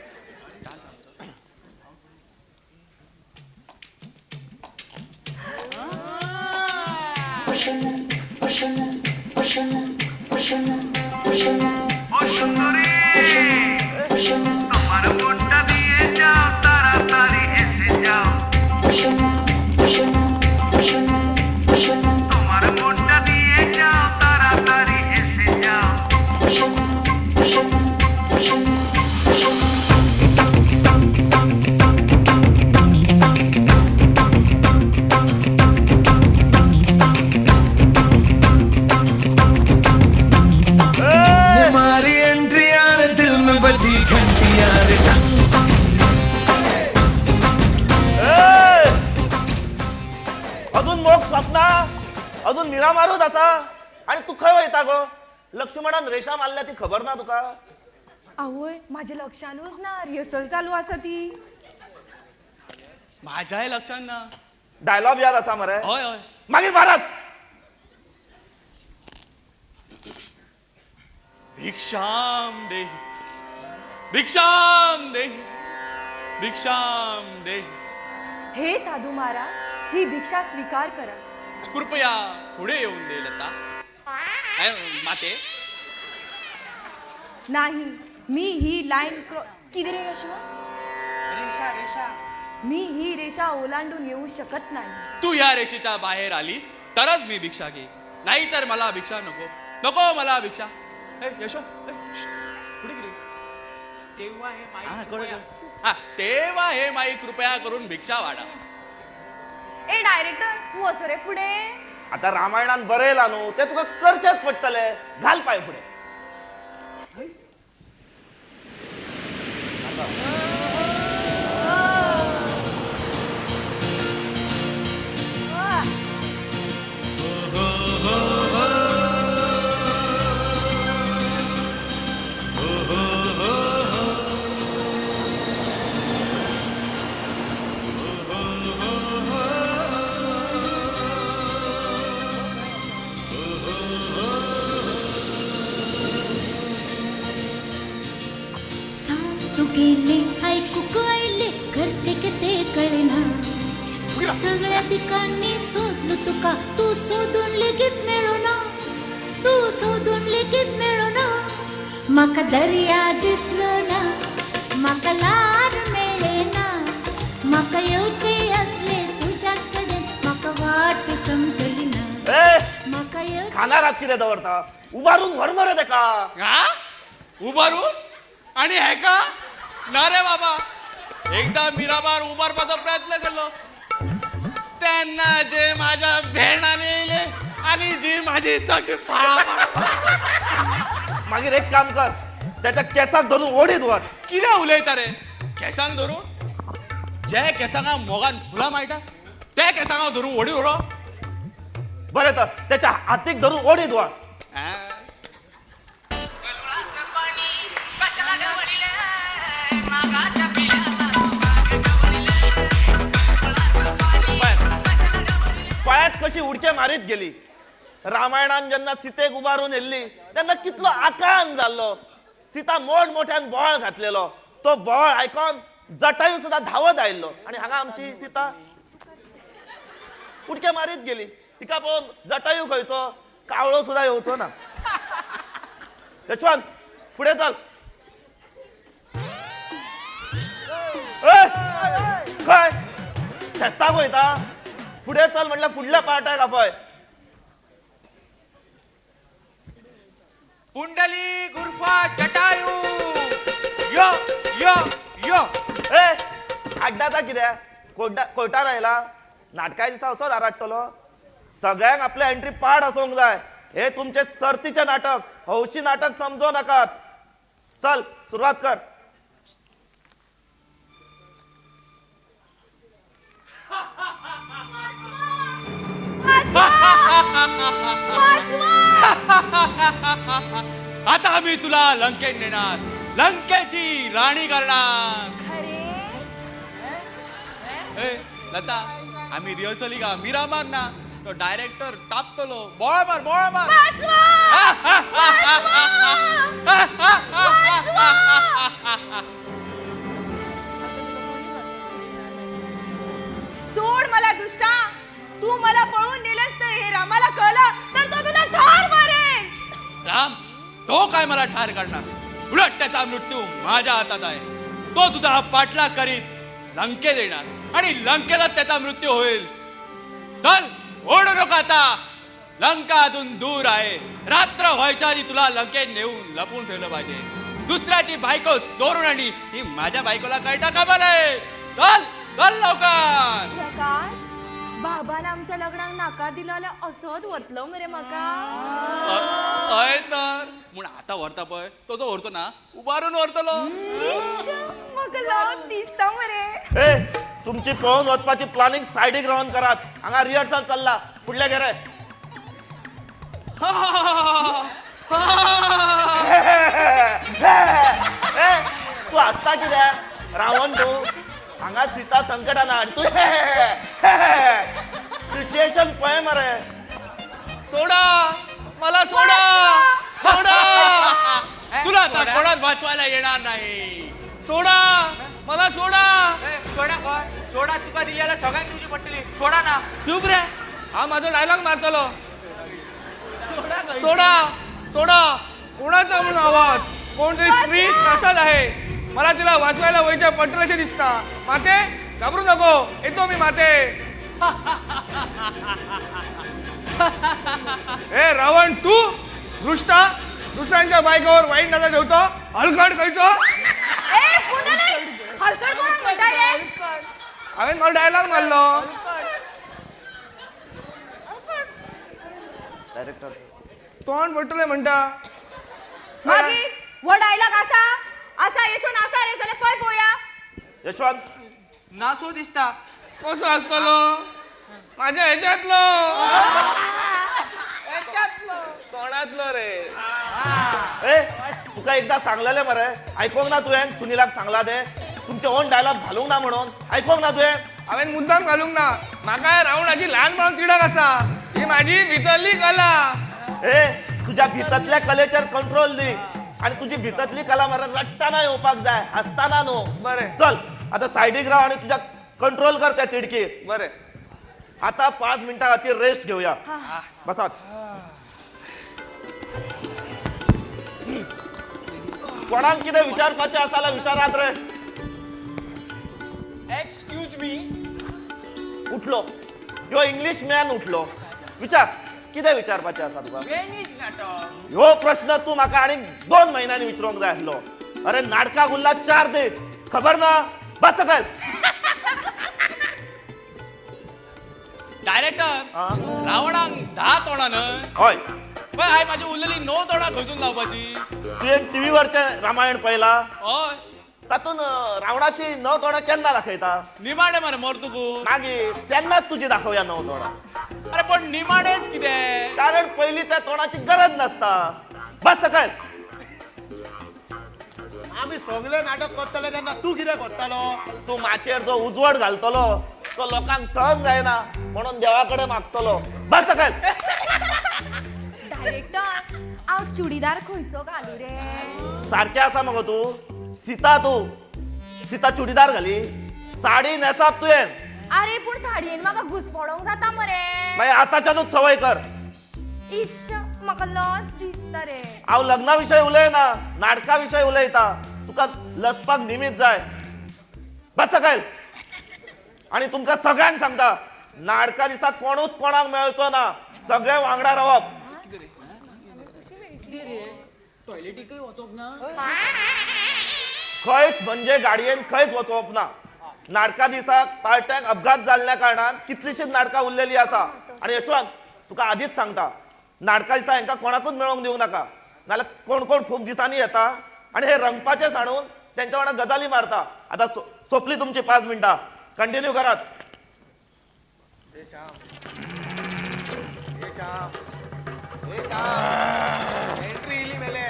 अजून मोग स्वप्ना अजून मिरा मारूच आसा. आणि तू खंय वयता गो. लक्ष्मणान रेशा मारल्या ती खबर ना तुका. आवय माझ्या लक्षानूच ना रिहर्सल चालू आसा ती. माझ्याही लक्षात ना. डायलॉग याद आसा मरे. होय होय. मागीर भारत. भिक्षाम देही भिक्षाम देही भिक्षाम देही. हे साधू महाराज ही भिक्षा स्वीकार करा. कृपया पुढे येऊन दे लता. माते नाही मी ही लाईन किती रे यशवंत. रेषा रेषा. मी ही रेषा ओलांडून येऊ शकत नाही. तू या रेषेच्या बाहेर आलीस तरच मी भिक्षा घे. नाही तर मला भिक्षा नको. नको मला भिक्षा. यशो पुढे गेली. तेव्हा हे माई कृपया करून भिक्षा वाढा. ए डायरेक्टर तू असो रे पुढे. आता रामायणान बरयला न्हू ते तुका करचेच पडटले. घाल पाय फुडें. तू गेले ऐकू कळले घरचे किती कळना. सगळ्या ठिकाणी शोधलो तुका तू शोधून लेगीत मिळो ना. तू शोधून लेगीत मिळो ना. माका दर्या दिसलो ना. माका लार मेळे ना. माका येवचे असले तुझ्याच कडेन माका वाट समजली ना. माका येवचे. खानारात कितें दवरता. उबारून व्हर मरे तेका. उभारून आणि हे का ना रे बाबा. एकदा मिराबार उभारपाचा प्रयत्न केलो त्यांना जे माझ्या भेणाने येले आणि जी माझी चट मागीर एक काम कर त्याच्या केसाक धरून ओडीत वर. किती उलयता रे. केसांक धरून जे केसांका मोगान फुलां मायटा त्या केसांका धरून ओडी उडो. बरें तर त्याच्या हातीक धरून ओडीत वर. पळ्यात कशी उडके मारीत गेली. रामायणान जेन्ना सीतेक उबारून येल्ली तेन्ना कितलो आकांत जाल्लो. सीता मोठमोठ्यान बोवाळ घातलेलो. तो बोवाळ आयकून जटायू सुद्धा धावत आयिल्लो. आणि हांगा आमची सीता उडके मारीत गेली. तिका पळोवन जटायू खंयचो कावळो सुद्धा येवचो ना. यशवंत पुढे चल. खंय फेस्ताक वयता. पुढे चल म्हटल्यार फुडल्या पार्टाक आपय. पुंडली गुरफा जटायू यो यो यो. ए आड्डाचा कित्याक कोर्टार आयला नाटकाच्या दिसा असोच आराडटलो सगळ्यांक आपले एंट्री पाड आसूंक जाय हे तुमचे सर्तीचे नाटक हौशी नाटक समजो नाकात चल सुरुवात कर आता आम्ही तुला लंकेत नेणार लंकेची राणी करणार ए, लता आम्ही रिहर्सली का मीरा मार ना तो डायरेक्टर तापतलो बोळ मार सोड मला दुष्टा तू मला पळून नेलंस तर हे रामाला कळलं तर तो तुला ठार मारेल. राम तो काय मला ठार काढणार उलट त्याचा मृत्यू माझ्या हातात आहे तो तुझा पाठलाग करीत लंकेत येणार आणि लंकेला त्याचा मृत्यू होईल चल ओढू नको आता लंका अजून दूर आहे रात्र व्हायच्या आधी तुला लंकेत नेऊन लपून ठेवलं पाहिजे दुसऱ्याची बायको चोरून आणि ही माझ्या बायकोला कळता कामा नाही चल चल लवकर. प्रकाश बाबान आमच्या लग्नाक नाकार दिला असंच वरतलो मरे म्हाका अय तर म्हण आता व्हरता पळय तो जो व्हरतो ना उबारून व्हरतलो म्हाका लावून दिसता मरे. ए तुमची पळून वचपाची प्लॅनिंग सायडीक रावन करात हांगा रिहर्सल चल्ला फुडले घे तू हसता कित्याक रावण तू हांगा सीता संकटान आनी तू सिच्युएशन पळय मरे सोडा मला सोडा सोडा तुला आता कोणाच वाचवायला येणार नाही सोडा मला सोडा सोडा कोण सोडा तुका दिलेला सगळ्यांक तुझी पडटली सोडा ना चुप रे हा माझा डायलॉग मारतलो सोडा सोडा कोणाचा म्हणून आवाज कोणतरी स्त्री त्रासात आहे मला तिला वाचवायला वयच्या पटल्याचे दिसता माते घाबरू नको येतो मी माते ए रावण तू दृष्टा दुसऱ्यांच्या बायकावर वाईट नजर ठेवतो हलकट खायचो ए पुंडली हलकट कोणाक म्हणताय रे हांवेन मला डायलॉग मारलो डायरेक्टर तोंड पडटले म्हणटा मागी वो डायलॉग असा असा येशून असा रे चले पळ पोया यशवंत नासो दिसता कसं असतलो माझ्या ह्याच्यातलो तोंडातलो रे ए तुका एकदा सांगलेले मरे ऐकोंक ना तुवें सुनीलाक सांगला दे तुमचे ओन डायलॉग घालूंक ना म्हणून ऐकोंक ना तुवें हांवेन मुद्दाम घालूंक ना म्हाका रावणाची ल्हानपण तिडक आसा ही माझी भितरली कला ए तुझ्या भितरल्या कलेचेर कंट्रोल दी आणि तुझी भितरली कला मरे रडटाना येवपाक जाय हसताना न्हू बरें. चल आता सायडीक राव आणि तुझ्या कंट्रोल कर त्या तिडकीत बरें आता 5 मिनिटां खातीर रेस्ट घेऊया बसात कोणाक कितें विचारपाचें आसा जाल्यार विचारात रे एक्सक्यूज मी उठलो ह्यो इंग्लीश मॅन उठलो विचार कितें विचारपाचें आसा तुका वेनीच नाटक ह्यो प्रश्न तू म्हाका आनी 2 म्हयन्यांनी विचारूंक जाय आसलो अरे नाटकाक उरला 4 दीस खबर ना बस सकयल डायरेक्टर रावणाक 10 तोंडां न्हय हय पण हाय माझी उरलेली 9 तोंडां खंयसून लावपाची तुवें टीव्हीवरचें रामायण पळयलां हय तातूंत रावणाची 9 तोंडां केन्ना दाखयता निमाणे मरे मरतुकू मागीर तेन्नाच तुजी दाखोवया 9 तोंडां अरे पण निमाणेच कितें कारण पयलीं त्या तोंडाची गरज नासता बस सकयल आम्ही सगळे नाटक करतले तेन्ना तू कितें करतालो तू माचेर जो उजवड घालतलो तो लोकांक सहन जायना म्हणून देवा कडेन मागतलो बस सकयल डायरेक्टर हांव चुडीदार खंयचो घालू रे सारकें आसा मगो तू सीता चुडीदार घाली साडी न्हेसाप तुवें अरे पूण साडयेन म्हाका घुसपडोंक जाता मरे मागीर आतांच्यानूच सवय कर इश्श म्हाका लज दिसता रे हांव लग्ना विशय उलयना नाटका विशय उलयता तुका लचपाक निमीत जाय बस सकयल आणि तुमकां सगळ्यांक सांगता नाटका दिसा कोणूच कोणाक मेळचो ना सगळे वांगडा रावप टॉयलेटीकय वचप ना खंयच म्हणजे गाडयेन खंयच वचप ना. नाटका दिसाक पार्ट्यांक अपघात जाल्ल्या कारणान कितलीशीच नाटकां उरलेली आसा. आनी यशवंत तुका आदीच सांगता, नाटका दिसा हांकां कोणाकूच मेळोंक दिवंक नाका, नाल्यार कोण कोण खूब दिसांनी येता आनी हे रंगपाचे सांडून तेंच्या वांगडा गजाली मारता. आतां सोंपली तुमची 5 मिनटां, कंटिन्यू करात. एंट्री इली मेले.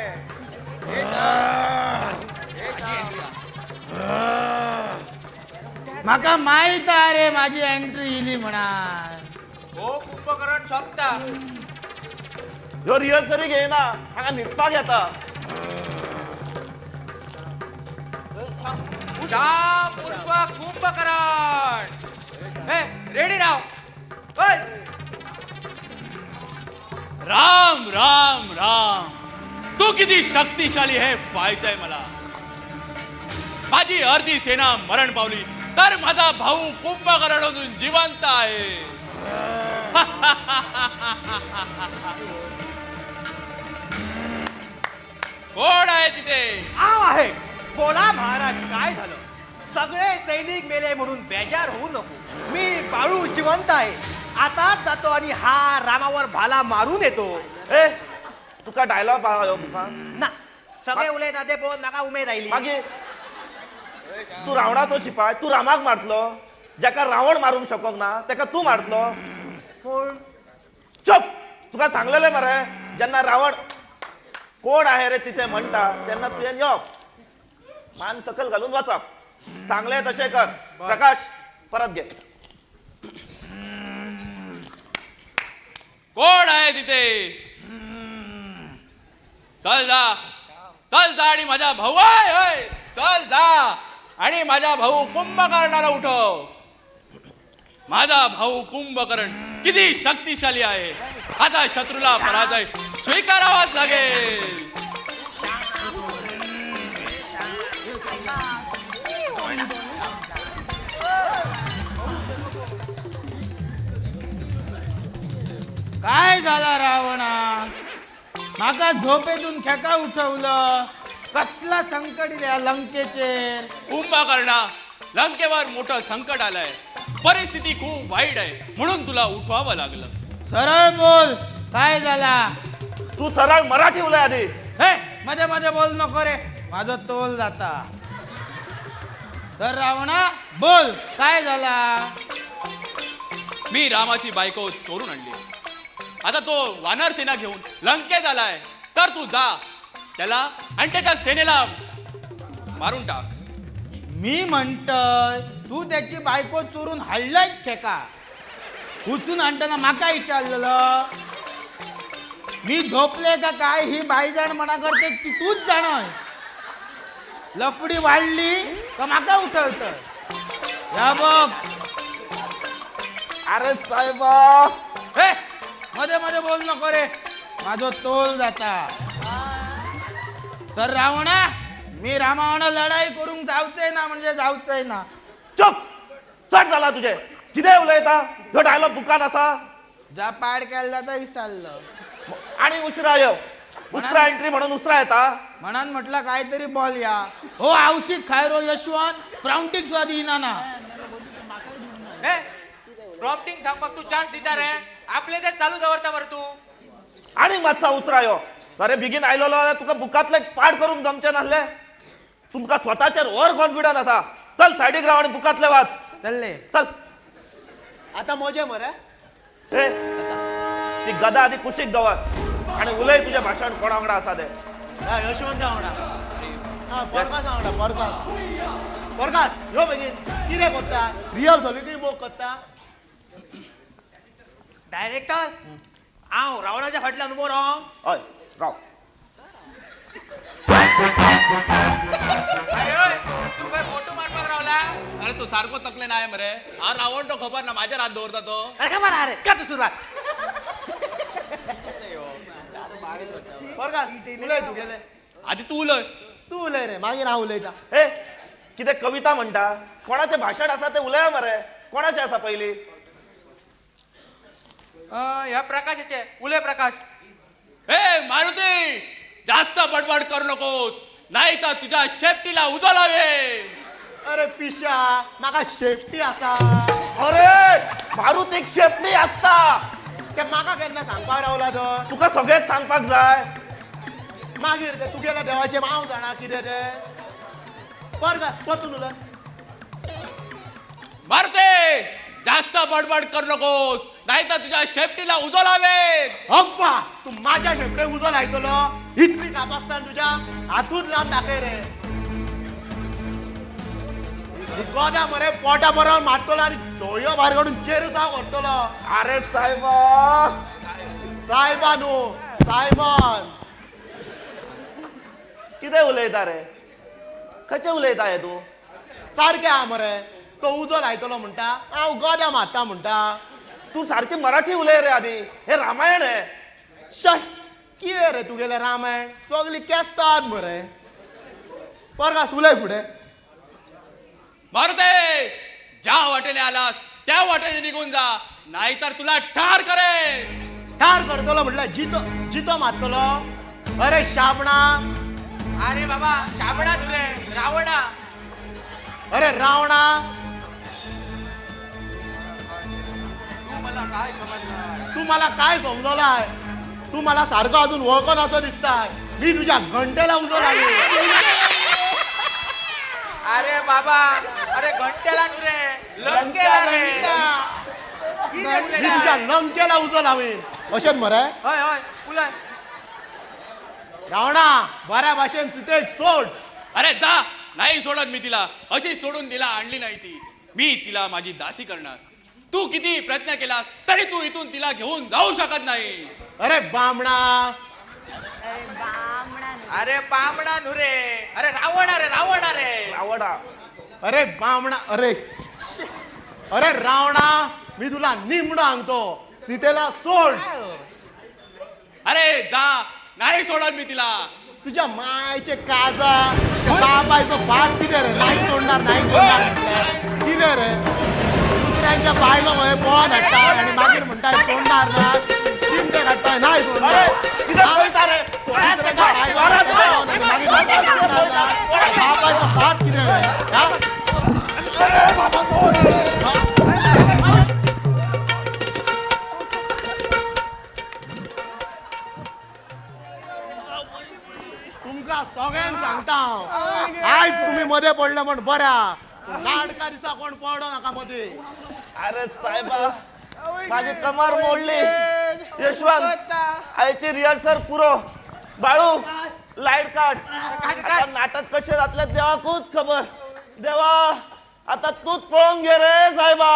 म्हाका माहित रे माझी एंट्री इली म्हणा. हो कुंभकर्ण शकता. ह्यो रिहर्सली घेयना, हांगा न्हिदपाक येता. श्याम उर्फ कुंभकर्ण. हे रेडी राव. ओय. राम राम राम. तू किती शक्तिशाली आहे पाहायचंय मला. माझी अर्धी सेना मरण पावली तर माझा भाऊ कुंभकर्ण अजून जिवंत आहे. कोण आहे तिथे? आव आहे. बोला महाराज, काय झालं? सगळे सैनिक मेले म्हणून बेजार होऊ नको. मी बाळू जिवंत आहे. आताच जातो आणि हा रामावर भाला मारून येतो. ए तुका डायलॉग पाहा तुका ना सगळे उलयता ते पळोवन म्हाका उमेद आयली. मागीर तू रावणाचो शिपाय, तू रामाक मारतलो. जाका रावण मारूंक शकोंक ना तेका तू मारतलो. कोण? चुप. तुका सांगलेले मरे, जेन्ना रावण कोण आहे रे तिथे म्हणटा तेन्ना तुवें येवप, मान सकल घालून वचप. सांगले तशें कर. प्रकाश परत घे. कोण आहे तिथे? चल जा, चल जा आणि माझा भाऊ आहे. चल जा आणि माझा भाऊ कुंभकर्णाला उठव. माझा भाऊ कुंभकर्ण किती शक्तिशाली आहे. आता शत्रूला पराजय स्वीकारावाच लागेल. काय झाला रावणा? माका झोपेतून खेका उठवलं. कसला संकट द्या लंकेचेर. कुंभकर्णा, लंकेवर मोठं संकट आलंय. परिस्थिती खूप वाईट आहे म्हणून तुला उठवावं लागलं. सरळ बोल, काय झाला? तू सरळ मराठी उलय आधी. हे मध्ये मध्ये बोल नको रे, माझा तोल जाता. तर रावणा बोल, काय झाला? मी रामाची बायको चोरून आणली. आता तो वानर सेना घेऊन लंकेत आलाय. तर तू जा त्याला आणि त्याच्या सेनेला मारून टाक. मी म्हणतोय तू त्याची बायको चोरून हाडलाय खेका. उचून आणताना माका विचारलेलं. मी झोपले का काय ही बाईजाण म्हणा करते ती तूच जाणय. लफडी वाढली का माका उठवत. या बघ. अरे साहेबा, हे मध्ये मध्ये बोल नको रे, माझा तोल जाता. तर रावणा, मी रामावणा लढाई करून जाऊचंय ना म्हणजे जाऊचंय ना. चुप. चट झाला तुझे. किती उलयता? ह्यो डायलॉग बुकान असा. ज्या पाड केला तर विसरलं. आणि उशिरा येव. उसरा एंट्री म्हणून उसरा येता. म्हणून म्हटलं काहीतरी बॉल या. हो आवशिक खायरो यशवंत प्राउंटिक स्वाद येईना ना. प्रॉम्प्टिंग सांगपाक तू चान्स दिता रे. आपले ते चालू दवरता बरं तू. आणि मातसा उतरा यो. अरे बेगीन आयलो जाल्यार तुका बुकातले पाठ करूंक जमचे नासले. तुमका स्वताचेर ओव्हर कॉन्फिडन्स आसा. चल सायडीक राव आणि बुकातले वाच. चल्ले चल. आता मजे मरे. हे ती गदा आधी कुशीक दवर आणि उलय तुझे भाषण कोणा वांगडा आसा ते. यशवंत वांगडा. हा परकाश वांगडा. परकाश यो बेगीन. कितें करता? रिहर्सली ती बूक करता. डायरेक्टर, हांव रावणाच्या फाटल्यान उबो राव. हय राव. अरे ओय, तू काय फोटो मारपाक रावला? अरे तो सारखो तकले नाही मरे. हा रावण तो खबर ना माझ्या हात दवरता तो. अरे खबर अरे का तू सुरुवात. परकाश उलय तू गेले. आधी तू उलय. तू उलय रे, मागीर हांव उलयता. हे कितें कविता म्हणटा? कोणाचे भाषण आसा ते उलया मरे. कोणाचे आसा पयली? ह्या प्रकाशाचे. उलय प्रकाश. हे मारुती, जास्त बडबड करू नकोस. नाही तर तुझ्या शेपटीला उजो लावेन. अरे पिशा माका शेफ्टी असा अरे मारूत एक शेपटी असता. ते माका केन्ना सांगपाक रावला तो. तुका सगळेच सांगपाक जाय. मागीर ते तुगेल्या देवाचे हांव जाणा कितें ते. परतून उलय. मारते जास्त बडबड करू नकोस, नाही तर तुझ्या शेपटीला उजो लावेन. अप्पा तू माझ्या शेपडे उजो लायतलो. इतली काप आसता तुझ्या हातून लावन दाखय रे. गोदा मरे पोटा बरोबर मारतलो आणि दोळयो भायर काडून चेरुसा व्हरतलो. अरे साहेबा. सायबा न्हू सायमन. कितें उलयता रे? खंयचे उलयता हे तू? सारकें आहा मरे. तो उजो लायतलो म्हणटा हांव गोद्या मारता म्हणटा. तू सारखी मराठी उलय रे आधी. हे रामायण आहे. शट कितें रे तुगेलें रामायण सगळी केस्तात मरे. परगास उलय फुडें. मारते ज्या वाटेने आलास त्या वाटेने निघून जा, नाहीतर तुला ठार करेन. ठार करतलो म्हटल्यार जितो मारतलो. अरे शाबणा. अरे बाबा शाबणा तुरे रावणा. अरे रावणा. तू मला काय समजवलाय? तू मला सारखं अजून वळखून असं दिसताय. मी तुझ्या घंटेला उजो लागेल. अरे बाबा अरे घंटेला तुरे लंकेला रे. मी तुझ्या लंकेला उजो लावेन. अशेंच मरे. हय हय उलय. रावणा बऱ्या भाशेन सितेक सोड. अरे जा. नाही सोडत मी तिला. अशी सोडून तिला आणली नाही ती. मी तिला माझी दासी करणार. तू किती प्रयत्न केलास तरी तू इथून तिला घेऊन जाऊ शकत नाही. अरे बामणा. अरे बामणा नुरे. अरे रावणा रे रावणा रे. आवडा. अरे बामणा. अरे अरे रावणा मी तुला निमडो सांगतो. सीतेला सोड. अरे जा. नाही सोडत मी तिला. तुझ्या मायचे काजा बापायचं फार किती रे. नाही सोडणार नाही सोडणार म्हटलं. किती रे दुसऱ्यांच्या बायलो मध्ये पळून हाडटात आणि मागीर म्हणटाय सोडणार ना. चिमटे काडटाय नाही सोडणार. कितें पळयता रे? दुसऱ्याच्या बायलो मध्ये पळून आणि मागीर म्हणटाय सोडणार ना. बापायचं फार किती रे. हा? तुमका सगळ्यांक सांगता हांव. आयज तुम्ही मध्ये पडले म्हण बऱ्या. नाटका दिसा कोण पडो नाका मध्ये. अरे साहेबा माझी कमर मोडली. यशवंत आयची रिहर्सल पुरो. बाळू लाईट काढ. आता नाटक कसे जातले देवाकूच खबर. देवा आता तूच पळोवन घे रे साहेबा.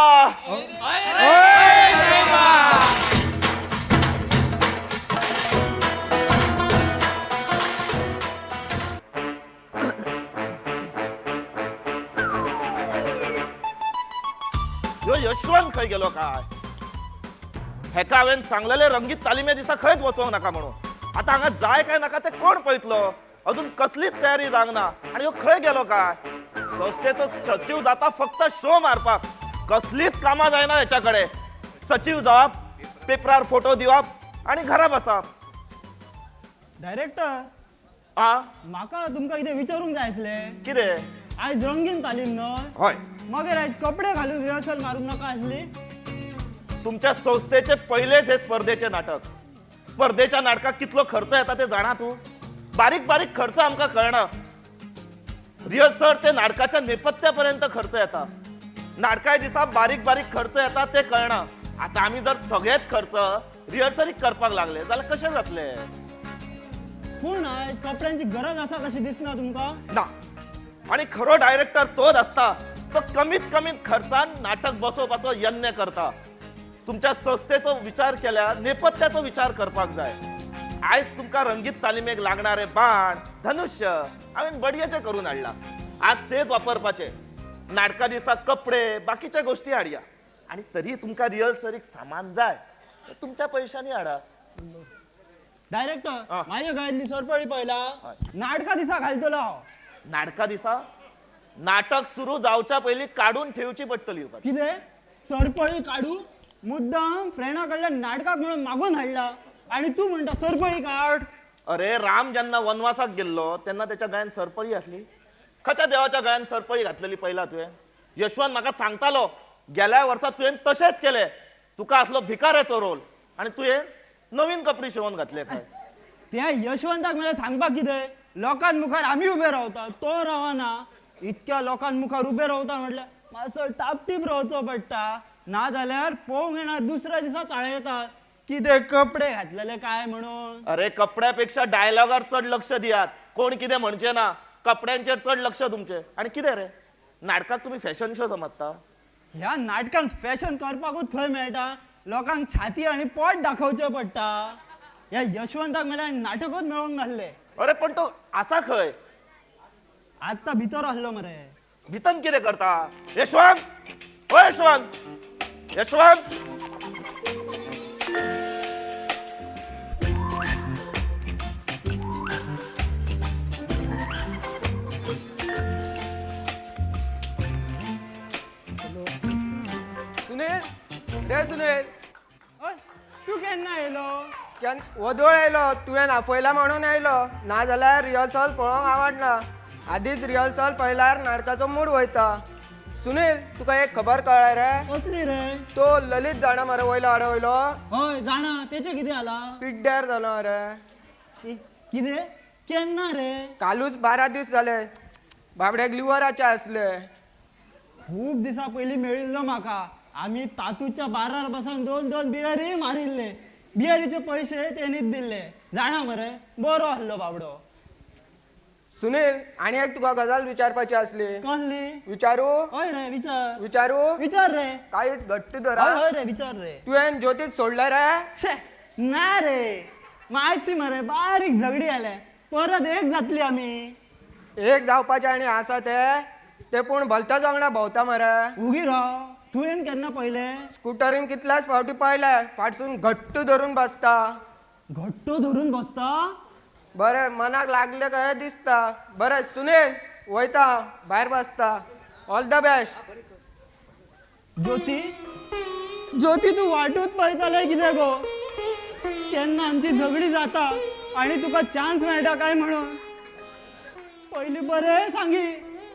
यो यशवंत खंय गेलो काय? हेका हांवें सांगलेले रंगीत तालिमे दिसा खंयच वचोंक नाका म्हणून. आता हांगा जाय काय नाका ते कोण पळयतलो? अजून कसलीच तयारी जावंक ना आणि ह्यो खंय गेलो काय? संस्थेचो सचिव जाता फक्त शो मारपाक. कसलीच कामां जायना हेच्याकडे. सचिव जावप, पेपरार फोटो दिवप आणि घरा बसप. डायरेक्टर आ म्हाका तुमकां कितें विचारूंक जाय आसलें. कितें? आयज रंगीन तालीम न्हय. हय. मागीर आयज कपडे घालून रिहर्सल मारूंक नाका आसली. तुमच्या संस्थेचे पहिलेच हे स्पर्धेचे नाटक. स्पर्धेच्या नाटकात कितलो खर्च येता ते जाणा तू? बारीक बारीक खर्च आमकां कळना. रिहर्सल ते नाटकाच्या नेपथ्यापर्यंत खर्च येता. नाटका दिसा बारीक बारीक खर्च येता ते कळना. आता आम्ही जर सगळेच खर्च रिहर्सलीक करपाक लागले जाल्यार कशें जातले? पूण आयज कपड्यांची गरज आसा कशी दिसना तुमकां? ना. आणि खरो डायरेक्टर तोच असता तो कमीत कमीत खर्चान नाटक बसोवपाचो यत्न करता. तुमच्या संस्थेचो विचार केल्यार नेपथ्याचो विचार करपाक जाय. आयज तुमकां रंगीत तालिमेक लागणारे बाण धनुष्य हांवें बडयेचे करून हाडला. आज तेच वापरपाचे. नाटका दिसा कपडे बाकीच्या गोष्टी हाडया. आणि तरी तुमकां रिहर्सलीक सामान जाय तुमच्या पैशांनी हाडा. डायरेक्टर माझ्या गळ्यांतली सरपळी पळयला. नाटका दिसा घालतलो हांव. नाटका दिसा नाटक सुरू जावच्या पयलीं काढून ठेवची पडटली. कितें सरपळी काढू? मुद्दाम फ्रेंडा कडल्यान नाटकाक म्हणून मागून हाडला आणि तू म्हणटा सरपळी काढ. अरे राम जेन्ना वनवासाक गेल्लो तेन्ना त्याच्या गळ्यान सरपळी आसली. खच्या देवाच्या गळ्यान सरपळी घातलेली पळयला तुवें? यशवंत म्हाका सांगतालो गेल्या वर्सा तुवें तशेंच केलें. तुका असलो भिकाऱ्याचो रोल आणि तुवें नवीन कपडे शिवून घातले काय. त्या यशवंताक मला सांगपाक कितें, लोकां मुखार आमी उबे रावता, तो रावना. इतक्या लोकां मुखार उबे रावता म्हटल्यार मातसो टापटीप रावचो पडटा. ना जाल्यार पळोवंक येणार दुसऱ्या दिसा चाळे येतात कितें कपडे घातलेले काय म्हणून. अरे कपड्यापेक्षा डायलॉगार चढ लक्ष दियात. कोण कितें म्हणचे ना, कपड्यांचेर चढ लक्ष तुमचे. आणि कितें रे नाटकाक तुम्ही फॅशन शो समजता? ह्या नाटकांत फॅशन करपाकूच खंय मेळटा, लोकांक छाती आणि पोट दाखवचे पडटा. ह्या यशवंताक मला नाटकूच मेळोंक नासले. अरे पण तो असा खंय आत्ता भितर आसलो मरे. भितन कितें करता? यशवंत, ओ यशवंत, यशवंत. सुनील, रे सुनील, ओय, तू केन्ना येयलो? वदोळ आयलो. तुवें आपयला म्हणून आयलो, ना जाल्यार रिहर्सल पळोवंक आवडना. आधीच रिहर्सल पळयल्यार नाटकाचो मूड वयता. सुनील, तुका एक खबर कळ्ळा रे? कसली रे? तो ललित जाणा मरे वयलो आडो वयलो. हय जाणा. तेचे कितें जाला? पिड्ड्यार जालो रे. कितें? केन्ना रे? कालूच 12 दीस जाले. बाबड्याक लिव्हराचे असले. खूप दिसा पयलीं मेळिल्लो म्हाका. आमी तातूच्या बारार बसून 2-2 बियरी मारिल्ले. बियरीचे पयशे तेणीच दिल्ले. जाणा मरे, बरो आसलो बाबडो. सुनील, आणि एक तुका गजाल विचारपाची असली. कसली? विचारू? हय रे, विचार. विचारू? विचार रे. काहीच घट्ट हय धरा. हय रे, विचार रे. तुवें ज्योतीक सोडलं रे? छे, ना रे. मायची मरे बारीक झगडी आल्या. परत एक जातली आमी. एक जावपाचे आणि आसा ते पूण भलत्याच वांगडा भोंवता मरे. उगी राव. तुवें केन्ना पयले? स्कुटरीन कितल्याच फावटी पाहिलंय. फाटसून घट्ट धरून बसता. घट्ट धरून बसता? बरें, मनाक लागले काय दिसता. बरें सुनील, वयता, भायर बसता. All the best. Jyoti, Jyoti तू वाटूच पळयताले कितें गो? केन्ना आमची झगडी जाता आणि तुका चान्स मेळटा काय म्हणून. पयलीं बरें सांगी,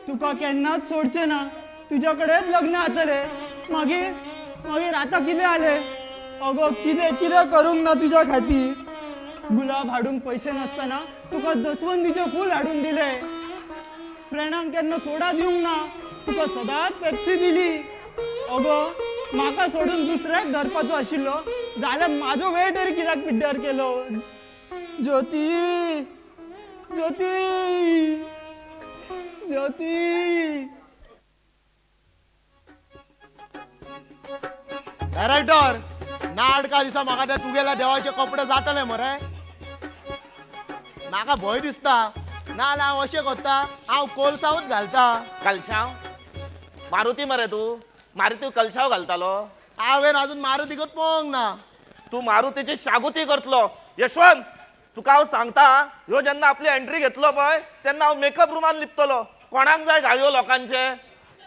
तुका केन्नाच सोडचें ना, तुज्या कडेन लग्न जातले. मागीर आतां कितें जालें? अगो कितें कितें करूंक ना तुज्या खातीर. गुलाब हाडूंक पयशे नासतना तुका दसवंदीचे फूल हाडून दिले. फ्रेंडांक केन्ना सोडा दिवंक ना, तुका सदांच पेप्सी दिली. अगो म्हाका सोडून दुसऱ्याक धरपाचो आशिल्लो जाल्यार म्हाजो वेळ तरी कित्याक पिड्ड्यार केलो. ज्योती, ज्योती, ज्योती. डायरेक्टर, नाटका दिसा म्हाका त्या तुगेल्या देवाचे कपडे जातले मरे. म्हाका भंय दिसता. नाल्यार हांव अशें करता, हांव कोलसावूच घालता. कलशाव? मारुती मरे तू? मारुती कलशाव घालतालो? हांवें अजून मारुतीकच पळोवंक ना. तू मारुतीची शागुती करतलो. यशवंत, तुका हांव सांगता, ह्यो जेन्ना आपली एंट्री घेतलो पळय तेन्ना हांव मेकअप रूमान लिपतलो. कोणाक जाय घाल्यो लोकांचे?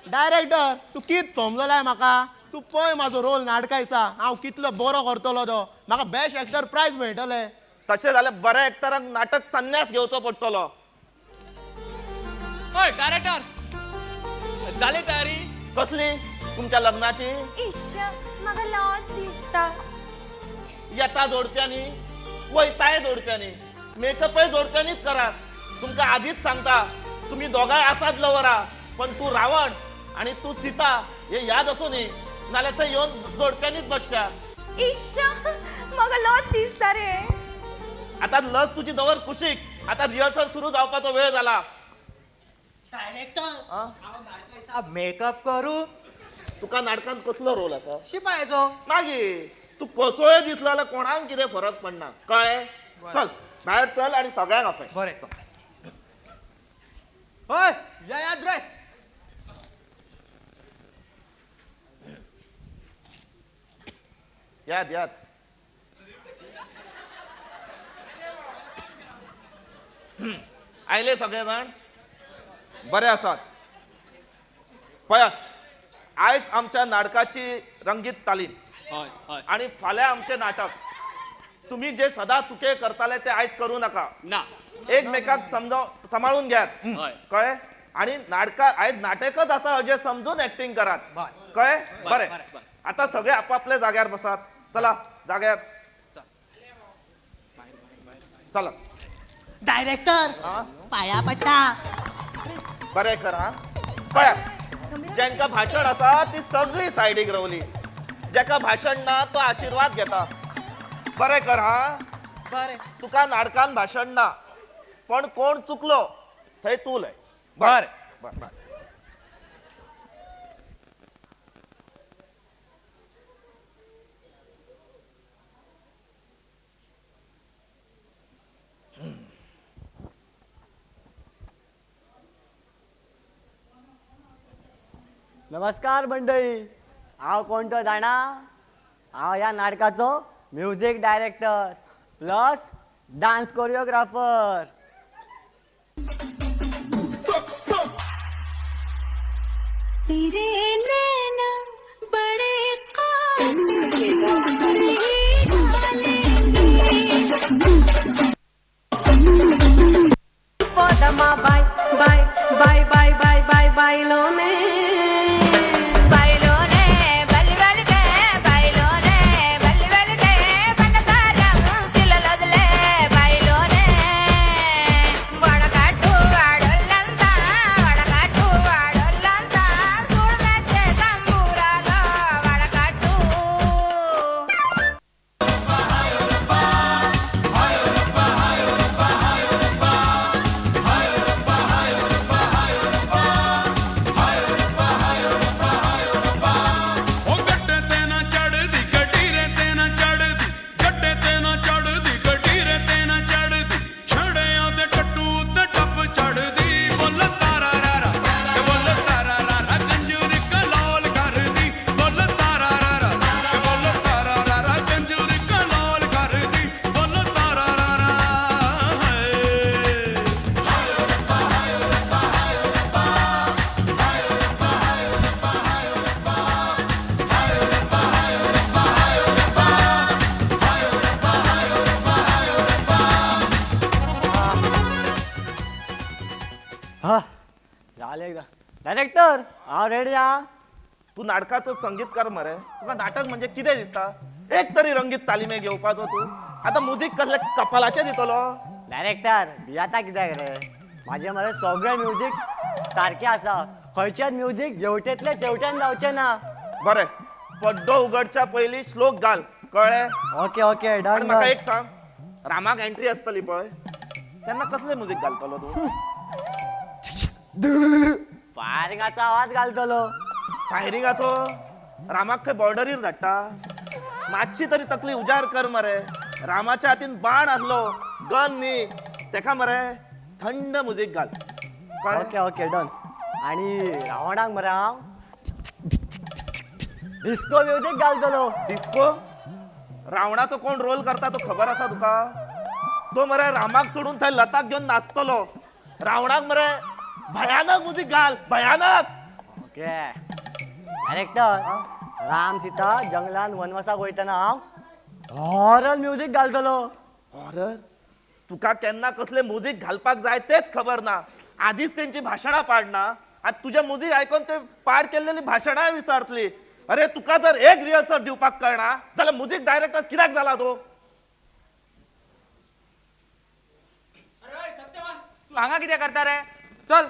डायरेक्टर, तू कित समजलाय म्हाका? तू पळय म्हाजो रोल नाटका दिसा, हांव कितलो बरो करतलो तो. म्हाका बेस्ट एक्टर प्रायज मेळटले. तशें जाल्यार बऱ्या एक्टराक नाटक संन्यास घेवचो पडटलो. होय डायरेक्टर, जाली तयारी? कसली? तुमच्या लग्नाची? इश्श, म्हाका लॉज दिसता. येता जोडप्यांनी, वयताय जोडप्यांनी, मेकअपय जोडप्यांनीच करात. तुमकां आधीच सांगता, तुम्ही दोगांय आसात लवरा, पण तू रावण आणि तू सीता हे याद असू न्ही, नाल्यार थंय येवन जोडप्यांनीच बसशा. इश्श, म्हाका लॉज दिसता रे. आता लस तुझी दवर कुशीक. आता रिहर्सल सुरू जावपाचो वेळ झाला. डायरेक्टर, मेकअप करू. तुका नाटकांत कसलो रोल असा? शिपायाचो. मागीर तू कसोय दिसलो जाल्यार कोणाक कितें फरक पडना. कळ्ळें? चल भायर चल आणि सगळ्यांक आपय. बरें चल. हय याद रे. याद याद. आयले सगळे जाण? बरे आसात? पळयात, आयज आमच्या नाटकाची रंगीत तालीम हय हय. आणि फाल्यां आमचे नाटक. तुम्ही जे सदा चुके करताले ते आयज करू नका ना एकमेकाक सांभाळून घ्यात हय. कळ्ळे आणि नाटका आयज नाटकच असा अजय समजून ऍक्टिंग करात कळ्ळे बरे आता सगळे आपापल्या जाग्यार बसात चला जाग्यार चला डायरेक्टर पाया पडटा बरे कर हा पळया ज्यांका भाषण असा ती सगळी सायडीक रावली ज्याका भाषण ना तो आशीर्वाद घेता बरे कर हा बरे तुका नाटकान भाषण ना पण कोण चुकलो थंय तू लय बरे बर नमस्कार मंडळी हांव कोण तो जाणा हांव ह्या नाटकाचो music director plus dance choreographer तेरे नैना बड़े काले పోదమ్మా బాయ్ బాయ్ బాయ్ బాయ్ బాయ్ బాయ్ బాయ్లోనే బాయ్లోనే బలి బలిగే బాయ్లోనే బలి బలిగే పండతారం సిల్లలొదలే బాయ్లోనే వడగట్టు వాడొల్లంతా చూడమెచ్చే సంబూరాలో వడగట్టు हा झाले एकदा डायरेक्टर हांव रेडी हा तू नाटकाचो संगीतकार मरे तुका नाटक म्हणजे कितें दिसता एक तरी रंगीत तालिमे घेवपाचो तू आता म्युझिक कसले कपालाचे दितलो डायरेक्टर भियाता कित्याक रे माझे मरे सगळे म्युझिक सारखे आसा खंयचेच म्युझिक जेवटेतले तेवट्यान जावचे ना बरे पड्डो उगडच्या पयलीं श्लोक घाल कळ्ळे ओके ओके आणि डन म्हाका एक सांग रामाक एंट्री आसतली पळय तेन्ना कसले म्युझिक घालतलो तू फायरिंगाचो आवाज घालतलो फायरिंगाचो रामाक खंय बॉर्डरीर धाडटा मातशी तरी तकली उजार कर मरे रामाच्या हातीन बाण आसलो गन न्ही तेका मरे थंड म्युझिक घाल कळ्ळें? ओके ओके डन आणि रावणाक मरे हांव डिस्को म्युझिक घालतलो डिस्को रावणाचो कोण रोल करता तो खबर आसा तुका तो मरे रामाक सोडून थंय लताक घेवन नाचतलो रावणाक मरे भयानक म्युझिक घाल भयानक ओके डायरेक्टर राम सीता जंगलान वनवासाक वयतना हांव हॉरर म्युझिक घालतलो हॉरर तुका केन्ना कसले म्युझिक घालपाक जाय तेच खबर ना आधीच त्यांची भाषणां पाडना आतां तुझे म्युझिक आयकून ते पाड केल्लेली भाषणां विसरतली अरे तुका जर एक रिहर्सल दिवपाक कळना जाल्यार म्युझिक डायरेक्टर कित्याक जाला तो तू हांगा कितें करता रे चल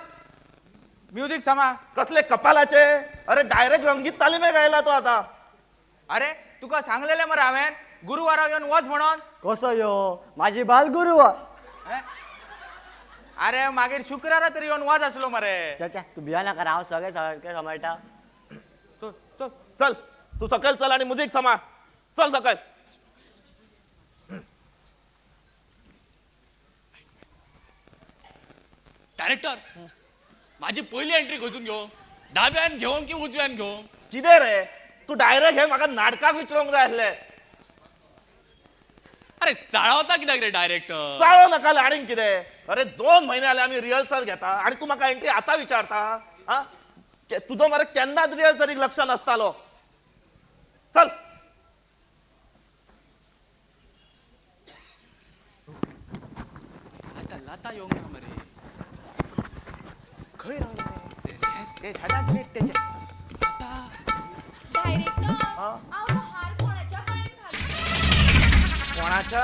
म्युझिक समा कसले कपालाचे अरे डायरेक्ट रंगीत तालिमे गायला तो आता अरे तुका सांगलेले मरे हांवें गुरुवारा येवन वच म्हणून कसो यो माझी बालगुरू हे? अरे मागीर शुक्रारा तरी येवन वच आसलो मरे चाचा तू भिया नाका हांव सगळे सारखे सांबाळटा चल तू सकयल चल आणि म्युझिक समा चल सकयल डायरेक्टर माझी पहिली एंट्री खंयसून घेऊ डाव्यान घेवं की उजव्यान घेवं कितें रे तू डायरेक्ट हे म्हाका नाटकाक विचारूंक जाय आसले अरे चाळवता कित्याक रे डायरेक्टर चाळो नाका आनीक कितें अरे 2 महिने जाले आमी रिहर्सल घेता आणि तू म्हाका एंट्री आतां विचारता हा तुजो मरे केन्नाच रिहर्सलीक लक्ष नासतालो चल आता येऊंक ना मरे खंय रावले ते झाडात रे त्याच्या डायरेक्टर हा? हांव तो हार कोणाच्या गळ्यात घालूं? कोणाच्या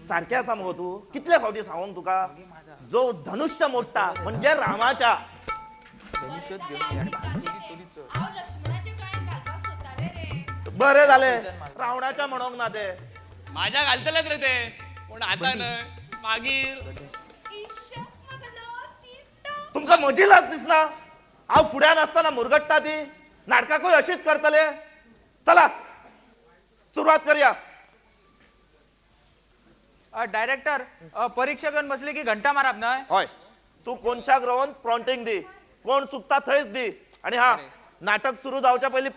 सारख्या आसा मगो तू कितले फावटी सांगून तुका जो धनुष्य मोडटा म्हणजे रामाच्या हांव लक्ष्मणाच्या गळ्यात घालपाक सोदतालें रे. बरे झाले रावणाच्या म्हणोंक ना ते माझ्या घालतलेच रे ते पण आता न्हय मागीर इश्श, म्हाका लज दिसता. तुमका म्हजी लज दिसना हांव फुड्यान आसतना मुरगट्टा ती नाटकाकूय अशीच करतले चला सुरुवात करूया डायरेक्टर परीक्षा घेऊन बसले की घंटा मारप न्हय हय तू कोणच्याक रावन प्रॉन्टिंग दी कोण चुकता थंयच दी आणि हा नाटक सुरू जावच्या पयलीं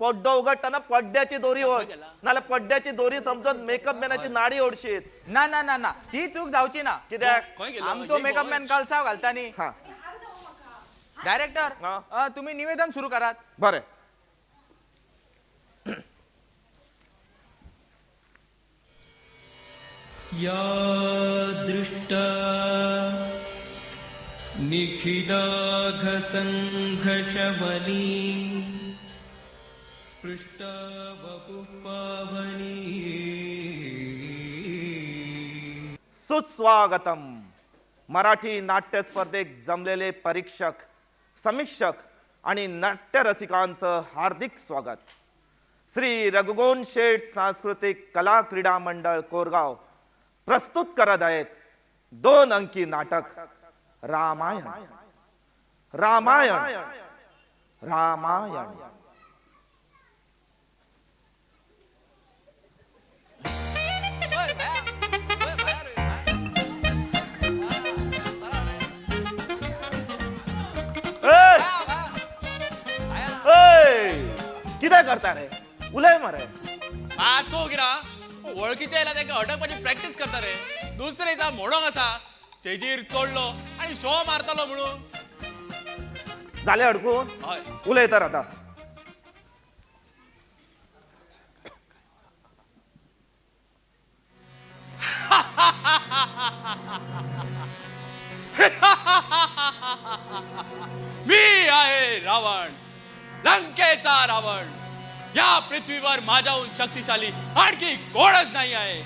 पड्डो उगडटाना पड्ड्याची दोरी ओढ नाल्यार पड्ड्याची दोरी समजून मेकअप मॅनाची नाडी ओडशीत ना ना ना ना ती चूक जावची ना कित्याक खंय गेलो आमचो मेकअप मॅन कालसाव घालतानी हा डायरेक्टर हा. तुम्ही निवेदन सुरू करात बरें या दृष्टा निखिलाघसङ्घशमनी स्पृष्टा वपुः पावनी सुस्वागतम मराठी नाट्य स्पर्धेक जमलेले परीक्षक समीक्षक आणि नाट्य रसिकांचं हार्दिक स्वागत श्री रघुगोन शेठ सांस्कृतिक कला क्रीडा मंडळ कोरगाव प्रस्तुत करत आहेत 2 अंकी नाटक रामायण रामायण रामायण कितें करता रे उलय मरे तो गिरा वळखीच्या येयला ताका अटकपाची प्रॅक्टीस करता रे दुसरे दिसा मोडोंग आसा स्टेजीर चडलो आनी शो मारतलो म्हणून झाले अडकून हय उलय तर आता मी आहे रावण लंकेचा रावण या पृथ्वीवर माझ्याहून शक्तिशाली आणखी कोणच नाही आहे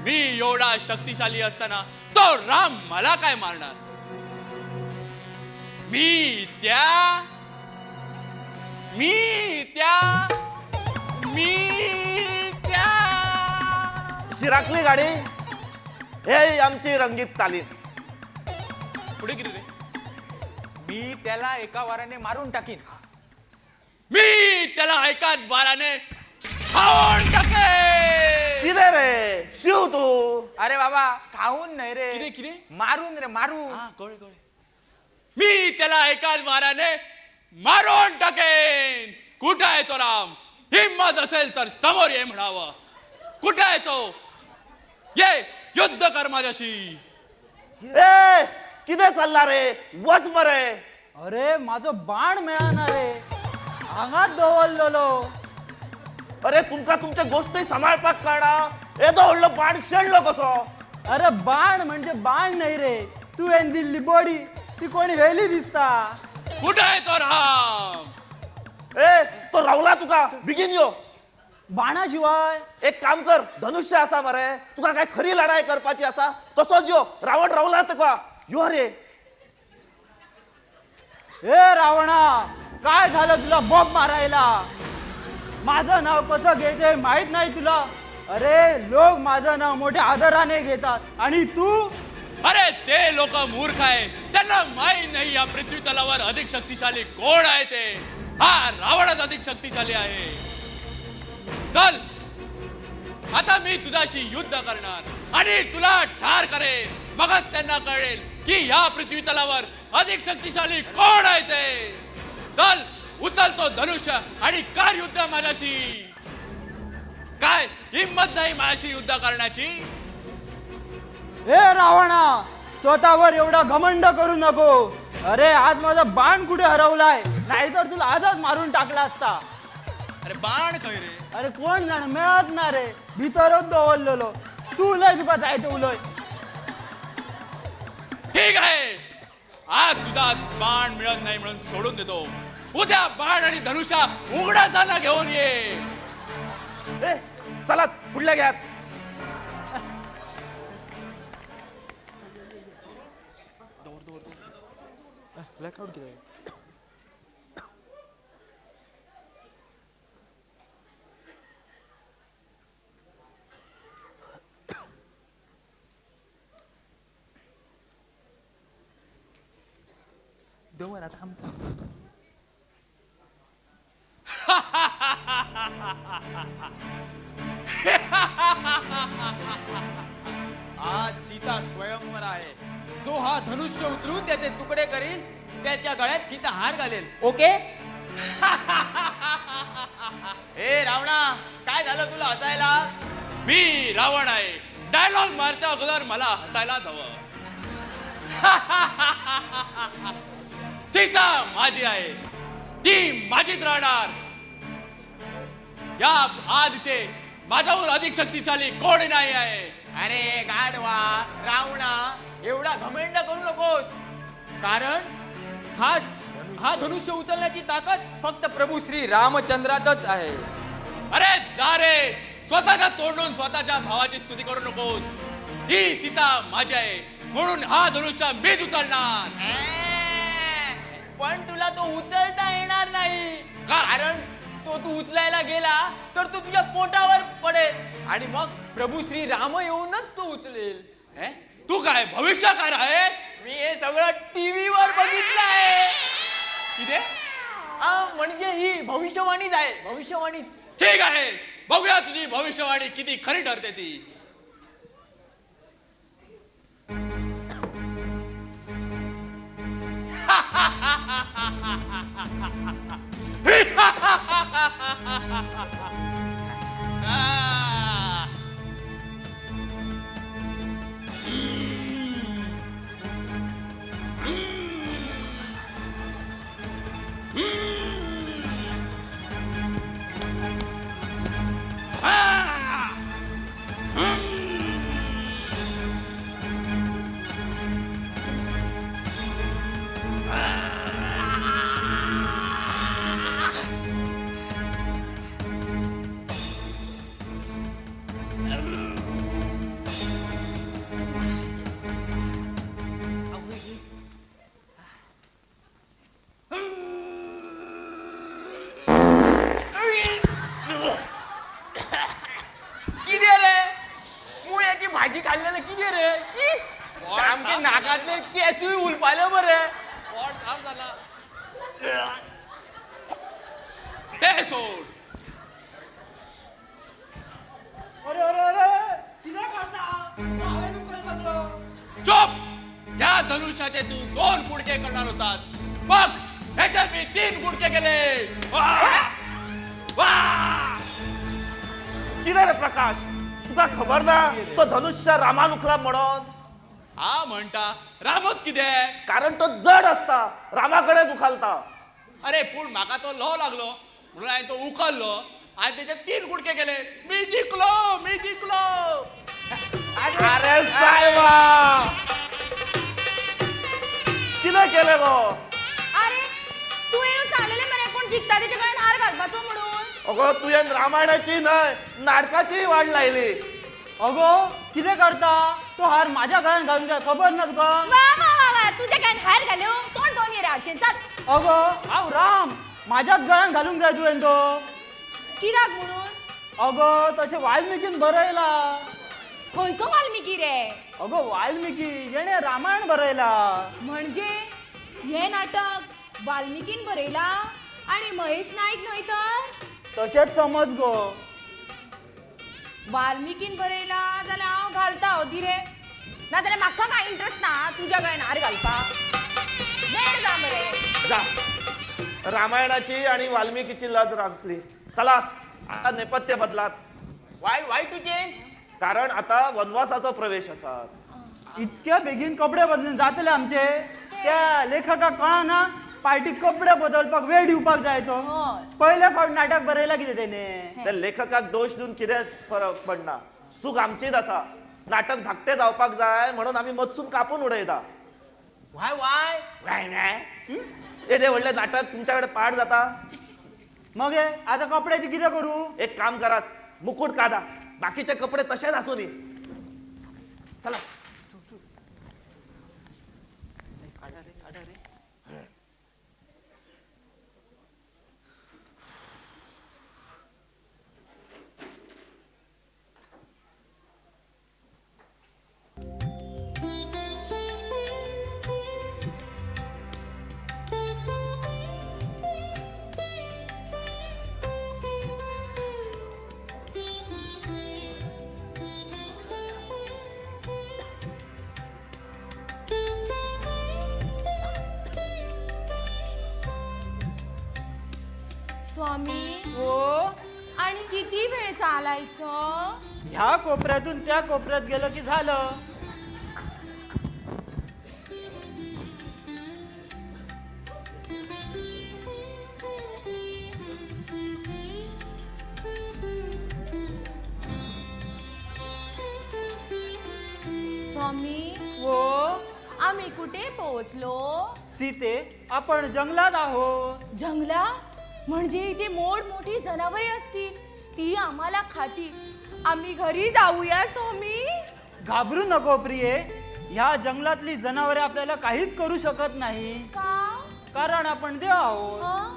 मी एवढा शक्तिशाली असताना तो राम मला काय मारणार मी त्या चिराकली गाडी हे आमची रंगीत तालीम पुढे किती रे मी त्याला एका वाराने मारून टाकीन मी त्याला एकाच बाराने खाऊन टाकेन किती रे शिव तू अरे बाबा खाऊन नाही रे किती किती मारून रे मारून कळे कळे मी त्याला एकाच माराने मारून टाकेन कुठं आहे तो राम हिम्मत असेल तर समोर ये म्हणावं कुठं आहे तो ये युद्ध कर माझ्याशी ए किती चालला रे वच मरे अरे माझो बाण मिळाना रे हांगात दवरलेलो अरे तुमका तुमच्या गोष्टी सांभाळपाक काढा येदो व्हडलो बाण शेणलो कसो अरे बाण म्हणजे बाण नाही रे तू येन दिल्ली बॉडी ती कोणी व्हेली दिसता कुठं आहे तो राम ए तो रावला तुका बिगीन यो बाणाशिवाय एक काम कर धनुष्य असा मरे तुका काय खरी लढाई करपाची असा तसोच यो रावण रावला तुका यो रे ए रावणा काय झालं तुला बॉब मारायला माझं नाव कसं घ्यायचंय माहित नाही तुला अरे लोक माझं नाव मोठ्या आदराने घेतात आणि तू अरे ते लोक मूर्ख आहे त्यांना माहित नाही या पृथ्वी तलावर अधिक शक्तिशाली कोण आहे ते हा रावणच अधिक शक्तिशाली आहे चल आता मी तुझ्याशी युद्ध करणार आणि तुला ठार करेन मगच त्यांना कळेल की या पृथ्वी तलावर अधिक शक्तिशाली कोण आहे ते चल उचल तो धनुष्य आणि कर युद्ध माझ्याशी काय हिम्मत नाही माझ्याशी युद्ध करण्याची ए रावणा स्वतःवर एवढा घमंड करू नको अरे आज माझा बाण कुठे हरवलाय नाहीतर तुला आजच मारून टाकला असता अरे बाण खय रे अरे कोण जाण मिळत ना रे भितरच दवरलेलो तू उलय तुका जाय ते उलय ठीक आहे, आज तुझा बाण मिळत नाही म्हणून सोडून देतो. उद्या बाण आणि धनुष्या उघड्यासाना घेऊन ये. ए चला पुढल्या घ्यात. आज सीता स्वयंवर आहे. जो हा धनुष्य उचलून त्याचे तुकडे करील त्याच्या गळ्यात सीता हार घालेल. ओके. ए रावणा, काय झालं तुला हसायला? मी रावण आहे. डायलॉग मारच्या अगोदर मला हसायला हवं. सीता माझी आहे, ती माझीच राहणार. या आज इथे माझ्यावर अधिक शक्तिशाली कोणी नाही आहे. अरे गाढवा रावणा, एवढा घमंड करू नकोस. कारण हा धनुष्य उचलण्याची ताकद फक्त प्रभू श्री रामचंद्रातच आहे. अरे जा रे, स्वतःच्या तोंडून स्वतःच्या भावाची स्तुती करू नकोस. ही सीता माझी आहे म्हणून हा धनुष्य मीच उचलणार. पण तुला तो उचलता येणार नाही. कारण तो तू उचलायला गेला तर तो तुझ्या पोटावर पडेल आणि मग प्रभू श्री राम येऊनच तो उचलेल. तू काय भविष्यकार आहे? मी हे सगळं टीव्हीवर बघितलं आहे. किती? म्हणजे ही भविष्यवाणीच आहे. भविष्यवाणी. ठीक आहे, बघूया तुझी भविष्यवाणी किती खरी ठरते ती. भाजी खाल्लेलं किती रे? शी, आमचे नाकातले केसवी उलपाले बरं. पोट साफ झाला. ते सोड. अरे अरे अरे किती करता? बाहेर उकल बदलो. चुप. या धनुष्याचे तू 2 गुडके करणार होतास. बघ, ह्याच्यात मी 3 गुडके केले. किती रे प्रकाश, तुका खबर ना तो धनुष्य रामान उखला म्हणून? हा म्हणता रामत किती? कारण तो जड असता, रामाकडेच उखालता. अरे पण माका तो लो लागलो म्हणून हांवें तो उखललो आणि त्याचे 3 गुडके केले. मी जिंकलो, मी जिंकलो. अरे साहेबा, किती केले गो? अरे तू येऊन चाललेले मरे कोण जिंकता त्याच्या गळ्यात हार घालपाचो म्हणून. अगो तुवें रामायणाची न्हय नाटकाची वाट लायली. अगो किती करता? तो हार माझ्या गळ्यात घालून काय खबर ना तुका? वा वा वा वा, तुझ्या गळ्यात हार घालून तोंड दोन येरे हाडशील. चाल. अगो हांव राम, माझ्याच गळ्यात घालूंक जाय तुवें तो. कित्याक म्हणून? अगो तशें वाल्मिकीन बरयला. खंयचो वाल्मिकी रे? अगो वाल्मिकी जेणे रामायण बरयला. म्हणजे हे नाटक वाल्मिकीन बरयला आणि महेश नाईक न्हय तर? तशेंच समज गो. वाल्मिकीन बरयला जाल्यार हांव घालता होती रे. नाजाल्यार म्हाका कांय इंट्रस्ट ना तुज्या गळ्यान हार घालपाक. देड जा मरे. जा, रामायणाची आणि वाल्मिकीची लज राखली. चला आता नेपथ्य बदलात. Y to change? कारण आता वनवासाचो प्रवेश असा. इतक्या बेगीन कपडे बदलून जातले आमचे? त्या लेखकाक कळना पार्टीक कपडे बदलपाक वेळ दिवपाक जाय तो. पहिले फावट नाटक बरयला कितें तेणे? त्या लेखकाक दोष दिवन कितेंच फरक पडना. चूक आमचीच आसा. नाटक धाकटें जावपाक जाय म्हणून आमी मत्सून कापून उडयता. वाय एडे व्हडले नाटक तुमच्याकडे पाठ जाता. मग हे आता कपड्याची किती करू? एक काम कराच, मुकुट काढा, बाकीचे कपडे तसेच असू दे. चला. स्वामी हो, आणि किती वेळ चालायचं? ह्या कोपऱ्यातून त्या कोपऱ्यात गेलं की झालं. स्वामी हो आम्ही कुठे पोहोचलो? सीते, आपण जंगलात आहोत. जंगला म्हणजे इथे मोठी जनावरे असतील, ती आम्हाला खातील. आम्ही घरी जाऊया स्वामी. घाबरू नको प्रिये, ह्या जंगलातली जनावरे आपल्याला काहीच करू शकत नाही, का? कारण आपण देव आहोत. हं?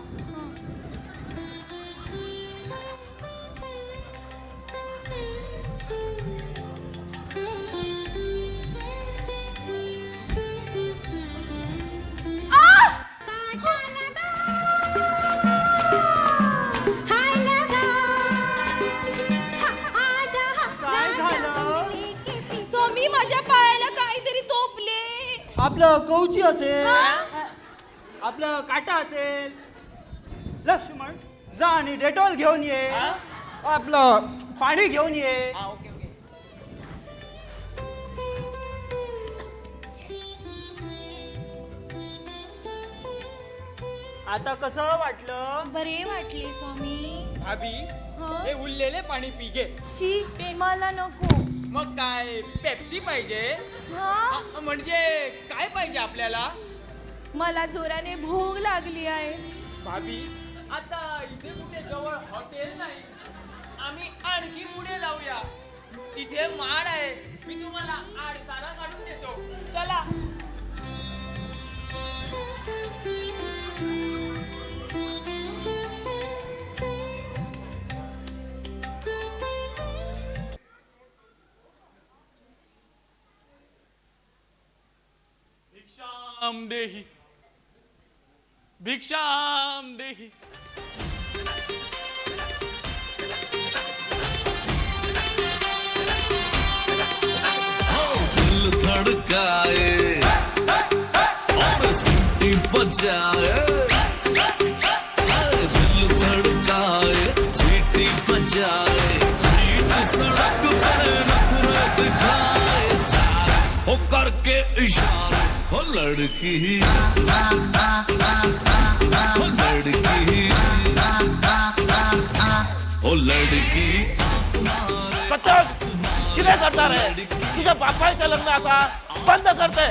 काय झालं? स्वामी माझ्या पायाला काहीतरी तोपले. आपलं कवची असेल, हा? आपलं काटा असेल. लक्ष्मण, जा आणि डेटॉल घेऊन ये. आपलं पाणी घेऊन ये. आता कसं वाटलं? बरे वाटले स्वामी. भाभी हं? हे उरलेले पाणी पी घे. शी ते मला नको. मग काय पेप्सी पाहिजे? हा? म्हणजे काय पाहिजे आपल्याला? मला जोराने भूक लागली आहे. भाभी आता इथे कुठे जवळ हॉटेल नाही, आम्ही आणखी पुढे जाऊया. तिथे माड आहे, मी तुम्हाला आडसारा काढून देतो. चला. भिक्षाम देही, भिक्षाम देही. दिल धड़काए और सीटी बजाए, दिल धड़काए सीटी बजाए, बीच सड़क पे नखरे दिखाए, सारे हो करके इशारे, हो लड़की हो लड़की हो लड़की. पतंग किती करता रे? तुझ्या बापायचं लग्न आता बंद करते.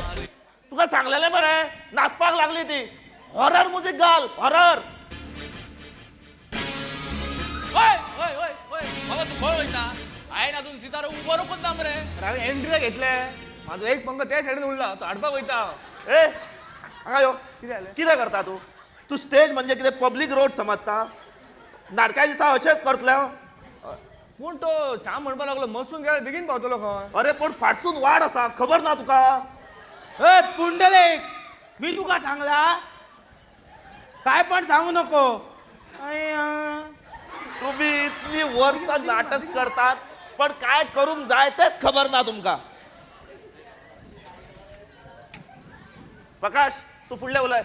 तुका सांगलेले बरे, नाचपाक लागली ती. हॉरर म्युझिक घाल, हॉरर. ओय ओय ओय ओय बाबा तू खळ वयता आहे ना तू सितारा उभं रोखून थांब रे. हांवें एंट्रीला घेतले, माझो एक पंख त्या सायडीन उरला, तो हाडपाक वयता. ए हांगा यो, कितें करता तू? तू स्टेज म्हणजे कितें पब्लीक रोड समजता? नाटका दिसा अशेंच करतले. पूण तो श्याम म्हणपाक लागलो मसून गेल्यार बेगीन पावतलो खंय. अरे पण फाटसून वाड असा, खबर ना तुका? ए पुंडलेक, मी तुका सांगला काय पण सांगू नको. तुम्ही इतली वर्ष नाटक करतात, पण काय करूंक जाय तेच खबर ना तुमका. प्रकाश, तू फुडले उलय.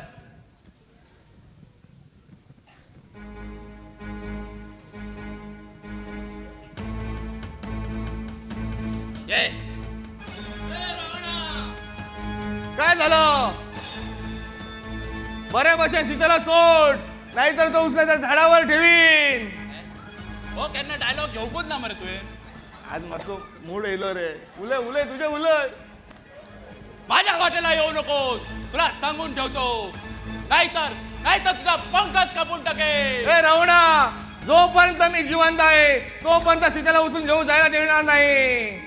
काय झालं? बऱ्या भाषेत सीतेला सोड, नाहीतर तो उचलायचा झाडावर ठेवीन. हो केन्ना डायलॉग घेवकूच ना मरे तुवें. आज मातसो मूड येयलो रे. उलय उलय तुझे उलय. माझ्या वाटेला येऊ नकोस, तुला सांगून ठेवतो. नाहीतर तुझा पंखच कापून टाकेल. ए रावणा, जोपर्यंत मी जिवंत आहे तोपर्यंत सीतेला उचलून घेऊन जायला देणार नाही.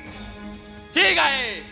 ठीक आहे.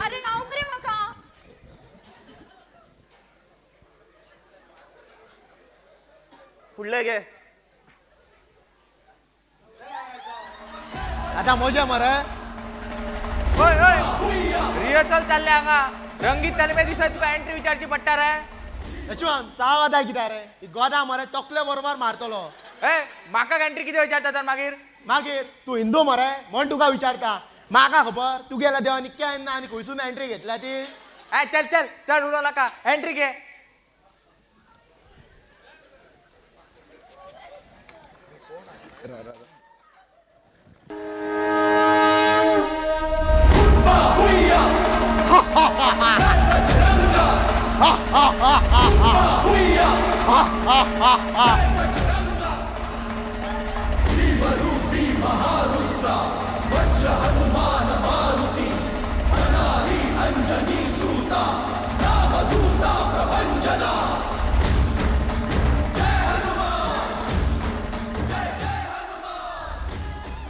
अरे राहून रे मका. फुडले घे. आता मजा मरे. रिहर्सल चालले हांगा. रंगीत तालमे दिसत तुका एंट्री विचारची पडटा रे. यशवंत साव आदा किती रे, ही गोदा मरे तकले बरोबर मारतलो. माका एंट्री किती विचारता तर मागीर तू हिंदू मरे म्हण तुका विचारता. माका खबर तू गेला देवा निक्क्या येना आणि खंयसून एंट्री घेतला ती. चल चल चल उडो नाका एंट्री घे.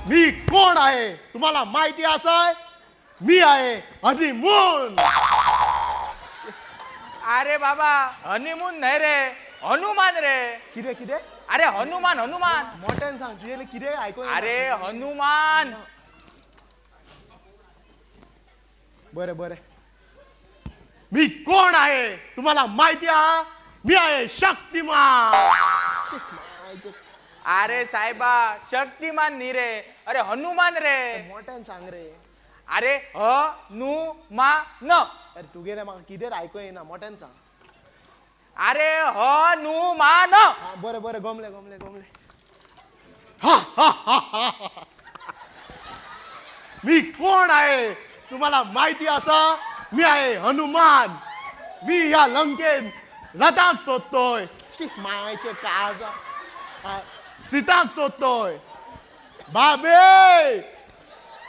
मी कोण आहे तुम्हाला माहिती असाय. मी आहे हनीमून. अरे बाबा हनीमून नाही रे, हनुमान रे. किरे किरे. अरे हनुमान हनुमान. मोठ्यान सांग तुझे किरे ऐकू. अरे हनुमान. बरे बरे. मी कोण आहे तुम्हाला माहिती आहे. मी आहे शक्तिमान. अरे साहेबा शक्तिमान नी रे, अरे हनुमान रे. मोठ्यान सांग रे. अरे हनुमान. अरे तू गेले मग किदेर ऐकू येईना. मोठ्यान सांग. अरे हनुमान. बरे बरे गमले गमले गमले. मी कोण आहे तुम्हाला माहिती असा. मी आहे हनुमान. मी या लंकेत रथाक शोधतोय. मायचे काज सीताक शोधतोय. बाबे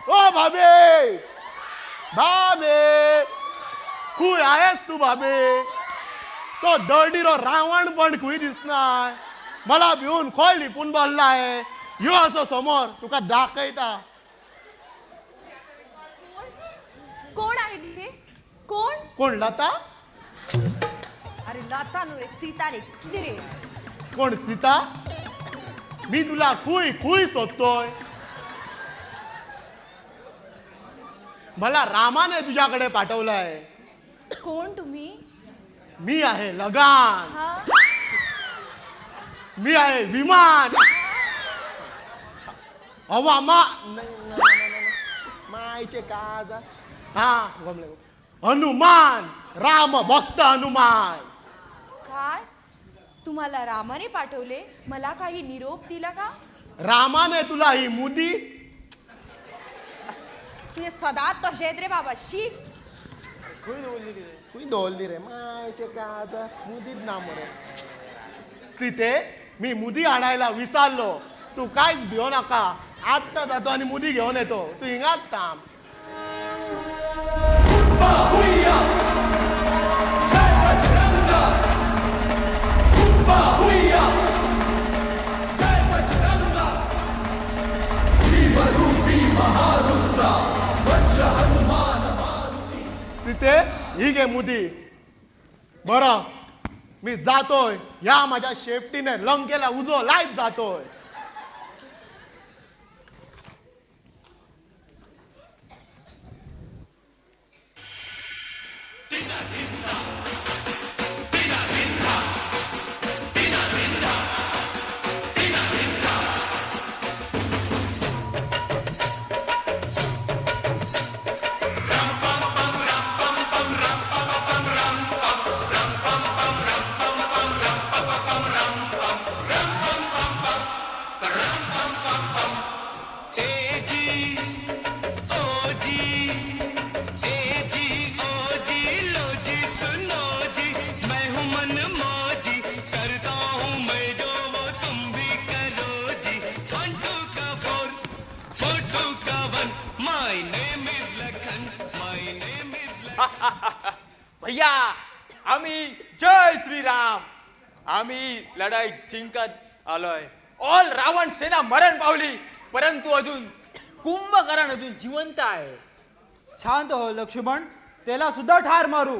ओ बाबे बाबे खुय आहेस तू बाबे. तो दर्डीरो रावण पण खुय दिसनाय. मला भिवून खंय लिपून बसलाय. यो असो समोर तुका दाखयता. कोण आहे तिथे. कोण कोण लता. अरे लता नु रे, सीता रे. किती रे. कोण सीता. मी तुला खुय खुय शोधतोय. मला रामाने तुझ्याकडे पाठवलंय. कोण तुम्ही. मी आहे लगान. हा. मी आहे विमान. मायचे काज. हा गमले. हनुमान राम भक्त हनुमान. काय तुम्हाला रामाने पाठवले. मला काही निरोप दिला का. रामाने तुला ही मुदी. तुझे सदा तसेच रे बाबा. शी. कुणी दोलली रे. मायचे काज मुदीच नाम रे. सीते मी मुदी आणायला विसरलो. तू काहीच भिवू नका. आत्ता जातो आणि मुदी घेऊन येतो. तू हिंगाच थांब. जय बजरंग. ही घे मुदी. बरं मी जातोय, या माझ्या शेपटीने लंकेला उजो लाईत जातोय. भैया आम्ही जय श्रीराम आम्ही लढाई जिंकत आलोय. ऑल रावण सेना मरण पावली, परंतु अजून कुंभकर्ण अजून जिवंत आहे. शांत हो लक्ष्मण, त्याला सुद्धा ठार मारू.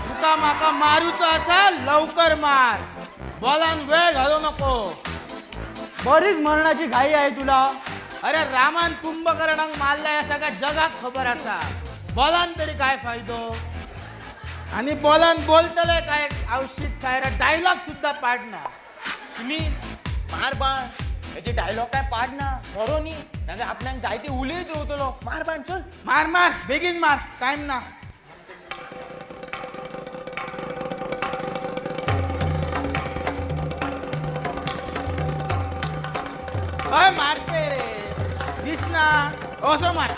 तुका माका मारूच असा लवकर मार, बोलान वेळ घालू नको. बरीच मरणाची घाई आहे तुला. अरे रामान कुंभकर्णाक मारला या सगळ्या जगात खबर असा, बोलान तरी काय फायदो. आणि बोलान बोलतले काय औषध काय रे, डायलॉग सुद्धा पाडणार. सुनील मार बाण याचे डायलॉग काय पाड ना बरोनी, नाही आपल्याला जायते उलयत होतो. मार बाण चल. मार मार बेगीन मार, टाइम ना. काय मारते रे, दिसना असं मार.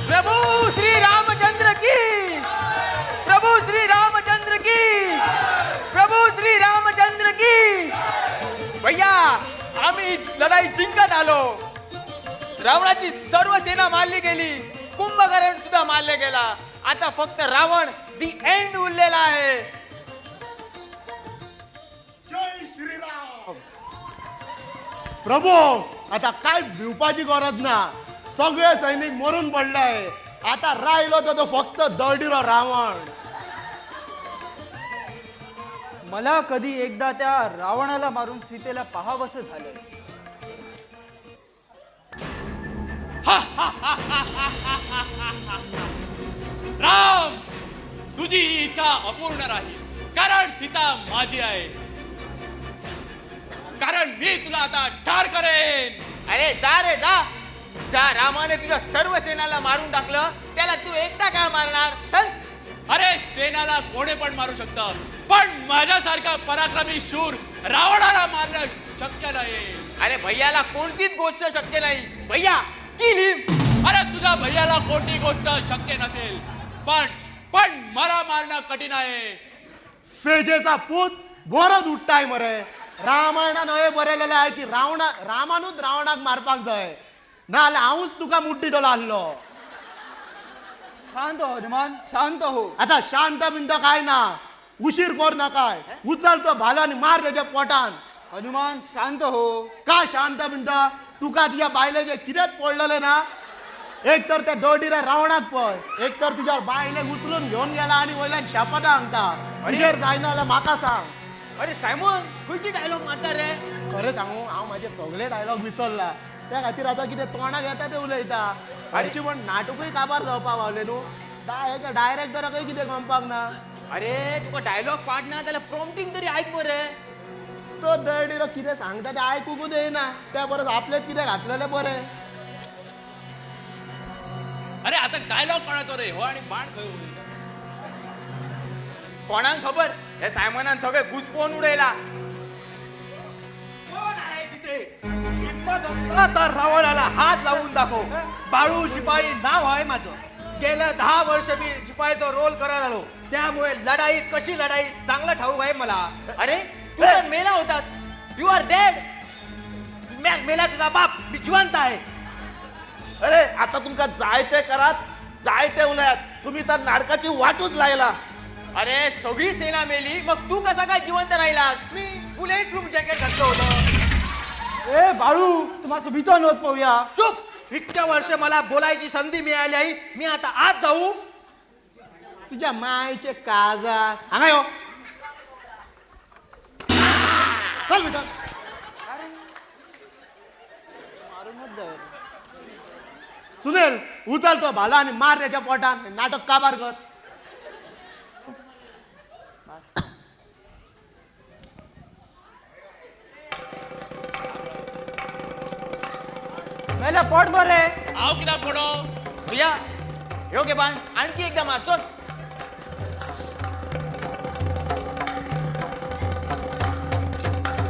प्रभू श्री रामचंद्र की, प्रभू श्री रामचंद्र की, प्रभू श्री रामचंद्र की. भैया आम्ही लढाई जिंकत आलो. रावणाची सर्व सेना मारली गेली, कुंभकर्ण सुद्धा मारले गेला. आता फक्त रावण दी एंड उरलेला आहे. जय श्रीराम. प्रभू आता काय भिवपाची गरज ना, सगळे सैनिक मरून पडलाय. आता राहिलो तो फक्त दर्डीरो रावण. मला कधी एकदा त्या रावणाला मारून सीतेला पाहावंसं झालं. राम तुझी इच्छा अपूर्ण राहील, कारण सीता माझी आहे. कारण मी तुला आता ठार करेन. अरे जा रे जा. ज्या रामाने तुझ्या सर्व सेनाला मारून टाकलं त्याला तू एकटा काय मारणार. चल. अरे सेनाला कोणी पण मारू शकतं, पण माझ्यासारखा पराक्रमी शूर रावणाला मारणं शक्य नाही. अरे भैयाला कोणतीच गोष्ट शक्य नाही. भैया किल हिम. अरे तुझ्या भैयाला कोणती गोष्ट शक्य नसेल, पण मला मारणं कठीण आहे. फेजेचा पूत बरोच उठताय मरे. रामायणान हे बरयलेले आहे की रामानूच रावणाक मारपाक जाय, नाल्यार हांवूच तुका मुड्डीचो आसलो. शांत हो हनुमान, शांत हो. आता शांत बिंत काय ना, उशीर कर नाकाय. उचल तो भालो आणि मार त्याच्या पोटान. हनुमान शांत हो. का शांत बिंत, तुका तुझ्या बायलेचे कितेंच पडलेले ना. एक तर त्या दर्डीरे रावणाक पळय, एक तर तुझ्या बायले उचलून घेऊन गेला आणि वयल्यान शापता हांगता. तुजेर जायना जाल्यार म्हाका सांग. अरे सायमन खंयची डायलॉग मारता रे. खरें सांगू हांव माझे सगळे डायलॉग विसरला, त्या खातीर आता कितें तोंडाक येता ते उलयता. हरशी पण नाटकूय काबार जावपाक पावले न्हू. हेच्या डायरेक्टराकय कितें गमपाक ना. अरे तुका डायलॉग पाडना जाल्यार प्रॉम्प्टिंग तरी ऐक मरे. तो दर्डीरो कितें सांगता ते आयकूंकूच येना, त्या परस आपलेच कितें घातलेले बरें. अरे आता डायलॉग कोणाचो रे हो, आणि बाण खंय उडयता. कोणाक खबर, हे सायमनान सगळे घुसपोवन उडयला. कोण आहे तिथे? हिम्मत असला तर रावणाला हात लावून दाखव. बाळू शिपाई नाव आहे माझं. गेल्या 10 वर्ष मी शिपाईचा रोल करत आलो, त्यामुळे लढाई कशी लढाई चांगला ठाऊक आहे मला. अरे तू तर मेला होतास. You are dead. मेला तुझा बाप, मी जिवंत आहे. अरे आता तुमका जाय ते करात, जाय ते उलयात. तुम्ही तर नाटकाची वाटूच लायला. अरे सगळी सेना मेली, मग तू कसा काय जिवंत राहिलास. मी बुलेट प्रूफ जॅकेट घातलं होतं. ए बाळू, तुम्हाला भीतो नव्हत पाहूया. चुप. इतक्या वर्ष मला बोलायची संधी मिळाली आहे, मी आता आज जाऊ? तुझ्या मायचे काजा हांगा यो चल बेटा सुनील उचल तो भाला आणि मार त्याच्या पोटात नाटक काबार कर मेल्या पोट बरे हांव कित्याक पडो भैया ह्यो घे बाण आणखी एकदा मार चल.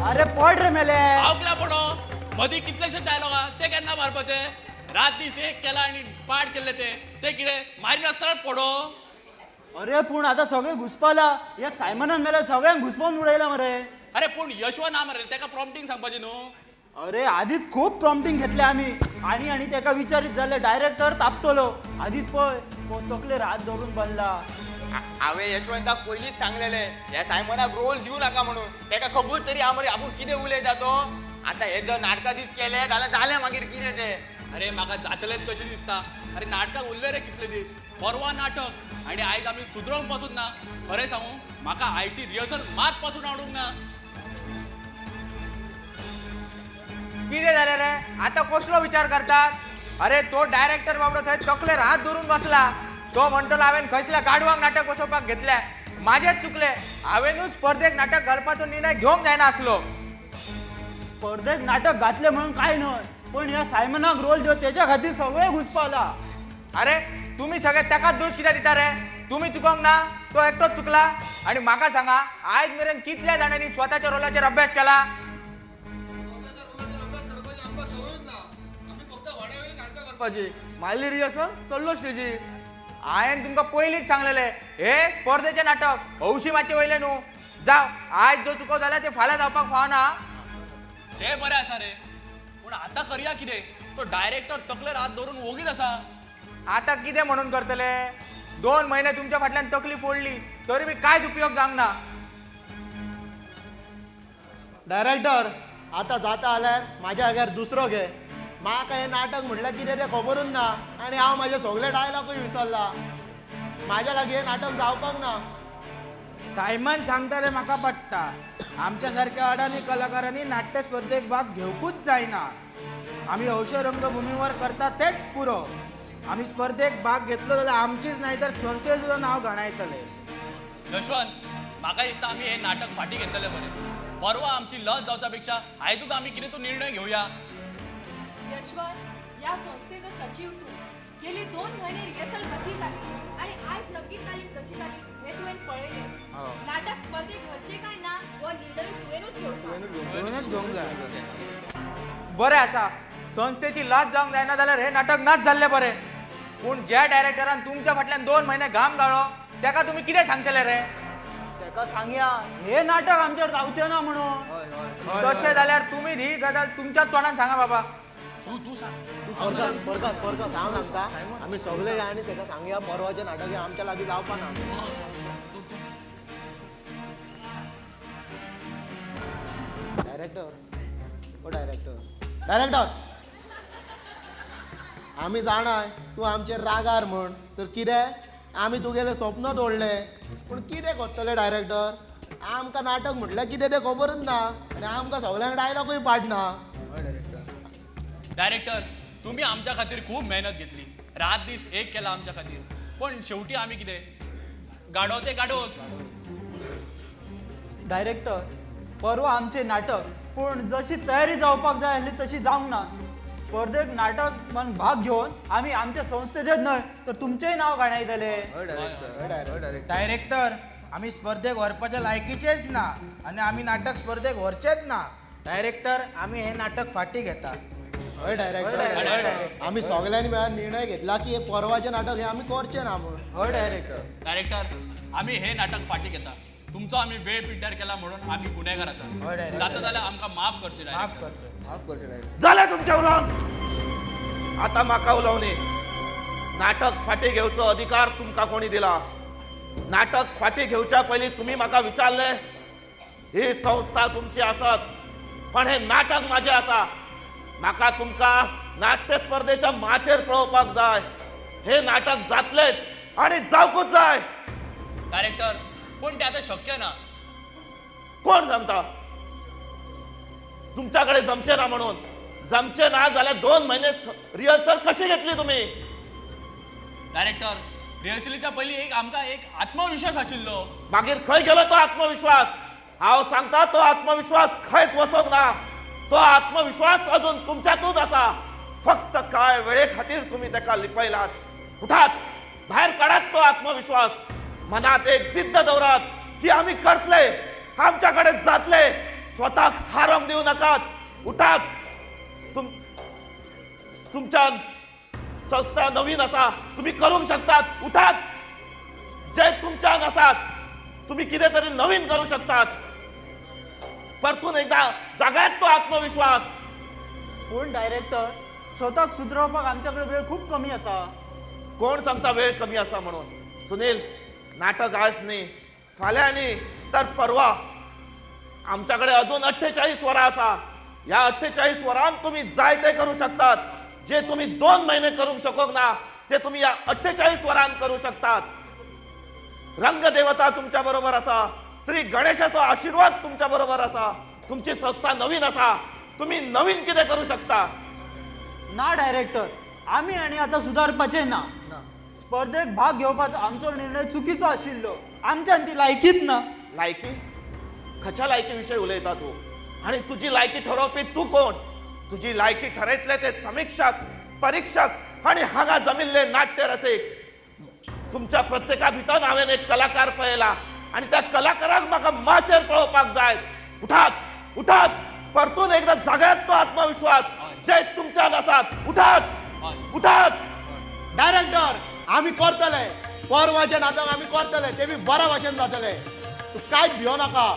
अरे पोट रे मेले हांव कित्याक पडो मदीं कितलेशे डायलॉग आहा ते केन्ना मारपाचे रात दीस एक केला आनी पाठ केले ते कितें मारी नासतना पडो. अरे पूण आता सगळे घुसपाला या सायमनान मेल्या सगळ्यांक घुसपावन उडयला मरे. अरे पूण यशवंत ना मरे तेका प्रॉम्प्टिंग सांगपाचें न्हू. अरे आधीच खूप प्रॉम्प्टिंग घेतले आम्ही आणि त्याका विचारित झाले डायरेक्टर तापतलो आधीच पळय तकलेर हात धरून बनला. हांवें यशवंताक पयलींच सांगलेले ह्या सायमनाक रोल दिवं नाका म्हणून. तेका खबर तरी आमरे आपूण कितें उलयता तो. आतां हे जर नाटकां दीस केले जाल्यार जालें मागीर कितें ते. अरे म्हाका जातलेच कशें दिसता. अरे नाटकाक उरले रे कितले दीस परवा नाटक आनी आयज आमी सुदरोवंक पासून ना. खरें सांगू म्हाका आयची रिहर्सल मात पासून आवडूंक ना. कितें जालें रे आता कसलो विचार करतात. अरे तो डायरेक्टर बाबडो थंय तकलेर हात धरून बसला. तो म्हणटलो हांवें खंयसल्या गाडवाक नाटक बसोवपाक घेतल्या. म्हाजेच चुकले. हांवेनूच स्पर्धेक नाटक घालपाचो निर्णय घेवंक जायना आसलो. स्पर्धेक नाटक घातले म्हणून काय न्हय पण या सायमनाक रोल दिव त्याच्या खातीर सगळे घुसपाला. अरे तुम्ही सगळे ताकाच दोष कित्याक दिता रे. तुम्ही चुकोंक ना तो एकटोच चुकला. आणि म्हाका सांगा आयज मेरेन कितल्या जाणांनी स्वताच्या रोलाचेर अभ्यास केला. मारली रिहर्सल चल्लो स्टेजीर. हांवें तुमकां पयलींच सांगलेले हे स्पर्धेचें नाटक हौशी मातशें वयलें न्हू. जाव आयज जो चुको जाल्यार ते फाल्यां जावपाक फावना. ते बरें आसा रे पूण आतां करया कितें. तो डायरेक्टर तकलेर हात धरून ओगीच आसा. आता कितें म्हणून करतले. 2 महिने तुमच्या फाटल्यान तकली फोडली तरी बी कांयच उपयोग जावंक ना. डायरेक्टर आता जाता जाल्यार म्हाज्या आग्यार दुसरो घे. म्हाका हें नाटक म्हटल्यार कितें तें खबरूच ना आनी हांव म्हाजे सगळे डायलॉगूय विसरला. म्हाज्या लागीं हें नाटक जावपाक ना. सायमन सांगता ते म्हाका पडटा. आमच्या सारक्या अडाणी कलाकारांनी नाट्य स्पर्धेक भाग घेवपूच जायना. आम्ही हौशी रंगभूमीवर करता तेच पुरो. आम्ही स्पर्धेक भाग घेतलो जाल्यार आमचीच नाही तर संस्थेचें सुद्दां नांव घाणायतले. यशवंत म्हाका दिसता आमी हें नाटक फाटीं घेतलेलें बरें. परवा आमची लज जावच्या पेक्षा आयजूच आमी कितें तो निर्णय घेवया. यशवंत या संस्थेचो सचिव तू. गेली 2 महिने रिहर्सल कशी झाली आणि आज रंगीत तालीम कशी झाली हे तुवें पळयले. नाटक स्पर्धेक व्हरचे काय ना हो निर्णय तुवेंच घेवचो. बरें आसा संस्थेची लाज जावंक जायना जाल्यार हे नाटक नाच जाल्ले बरें. पूण ज्या डायरेक्टरान तुमच्या फाटल्यान 2 महिने घाम गाळो तेका तुमी कितें सांगतले रे. तेका सांगया हे नाटक आमचेर जावचें ना म्हणून. तशें जाल्यार तुमी ही गजाल तुमच्याच तोंडान सांगा बाबा. तू सांग. परगत हांव सांगता आमी सगळे या आनी तेका सांगया परवाचें नाटक हें आमच्या लागीं जावपा ना. डायरेक्टर आमी जाणाय तूं आमचेर रागार म्हण तर कितें आमी तुगेलें स्वप्न तोडलें. पूण कितें करतले डायरेक्टर आमकां नाटक म्हटल्यार कितें तें खबरूच ना आनी आमकां सगळ्यांक डायलॉगूय पाडना. डायरेक्टर तुम्ही आमच्या खातीर खूब मेहनत घेतली. रात दीस एक केला आमच्या खातीर. पण शेवटी आमी कितें गाडो ते गाडोच. डायरेक्टर परवा आमचे नाटक पूण जशी तयारी जावपाक जाय आसली तशी जावंक ना. स्पर्धेक नाटक म्हण भाग घेवन आमी आमच्या संस्थेचेच न्हय तर तुमचेंय नांव घाणायतले. डायरेक्टर आम्ही स्पर्धेक व्हरपाच्या लायकीचेच ना आणि आम्ही नाटक स्पर्धेक व्हरचेच ना. डायरेक्टर आम्ही हे नाटक फाटी घेता. हय डायरेक्टर आमी सगळ्यांनी मेळून निर्णय घेतला की हे परवाचें नाटक हे आमी करचें ना म्हणून. हय डायरेक्टर. डायरेक्टर आमी हे नाटक फाटीं घेता. तुमचो आमी वेळ पिड्ड्यार केला म्हणून आमी गुन्हेगार आसा. जाता जाल्यार आमकां माफ करचे. माफ करचे. जालें तुमचें उलोवंक. आतां म्हाका उलोवनी. नाटक फाटीं घेवचो अधिकार तुमकां कोणी दिला. नाटक फाटीं घेवच्या पयलीं तुमी म्हाका विचारलें ही संस्था तुमची आसत पण हे नाटक म्हाजें आसा. म्हाका तुमकां नाट्य स्पर्धेच्या माचेर पळोवपाक जाय. हे नाटक जातलेच आणि जावकूच जाय. डायरेक्टर पण ते आता शक्य ना. कोण जमता? तुमच्याकडे जमचे ना म्हणून. जमचे ना जाल्यार 2 महिने रिहर्सल कशी घेतली तुम्ही? डायरेक्टर रिहर्सलीच्या पयलीं आमकां एक आत्मविश्वास आशिल्लो. मागीर खंय गेलो तो आत्मविश्वास? हांव सांगता तो आत्मविश्वास खंयच वचोंक ना. तो आत्मविश्वास अजून तुमच्यातूच आसा. फक्त कांय वेळे खातीर तुम्ही ताका लिपयलात. उठात, भायर काढात तो आत्मविश्वास. मनात एक जिद्द दवरात की आम्ही करतले, आमच्याकडे जातले. स्वतःक हारोंक दिवं नाकात. उठात. तुमच्या संस्था नवीन आसा, तुम्ही करूंक शकतात. उठात. जे तुमच्यान आसात तुम्ही कितें तरी नवीन करू शकतात. परतून एकदा जागात तो आत्मविश्वास. पूण डायरेक्टर स्वतःक सुदरवपाक आमच्याकडे वेळ खूप कमी असा. कोण सांगता वेळ कमी असा म्हणून? सुनील, नाटक आज न्ही, फाल्यां न्ही तर परवा. आमच्याकडे अजून 48 वरां आसा. या 48 वरांत तुम्ही जाय ते करू शकतात. जे तुम्ही 2 महिने करूंक शकोक ना ते तुम्ही या 48 वरांत करू शकतात. रंगदेवता तुमच्या बरोबर असा. श्री गणेशाचो आशीर्वाद तुमच्या बरोबर असा. तुमची संस्था नवीन असा. तुम्ही नवीन कितें करू शकता. ना डायरेक्टर, आम्ही आणि आता सुधारपाचे ना. स्पर्धेक भाग घेवपाचो आमचो निर्णय चुकीचो आशिल्लो. आमच्यान ती लायकीच ना. लायकी? खच्या लायकी विषयी उलयता तू? आणि तुझी लायकी ठरवपी तू कोण? तुझी लायकी ठरयतले ते समीक्षक, परीक्षक आणि हांगा जमिल्ले नाट्य रसिक. तुमच्या प्रत्येका भितर हांवें एक कलाकार पळयला आणि त्या कलाकाराक म्हाका माचेर पळोवपाक जाय. उठात, उठात. परतून एकदा जाग्यात तो आत्मविश्वास जे तुमच्यान आसात. उठात, उठात. डायरेक्टर आम्ही करतले. परवाचे नाटक आम्ही करतले, ते बी बऱ्या भाशेन जातले. तू कांयच भियो नाका.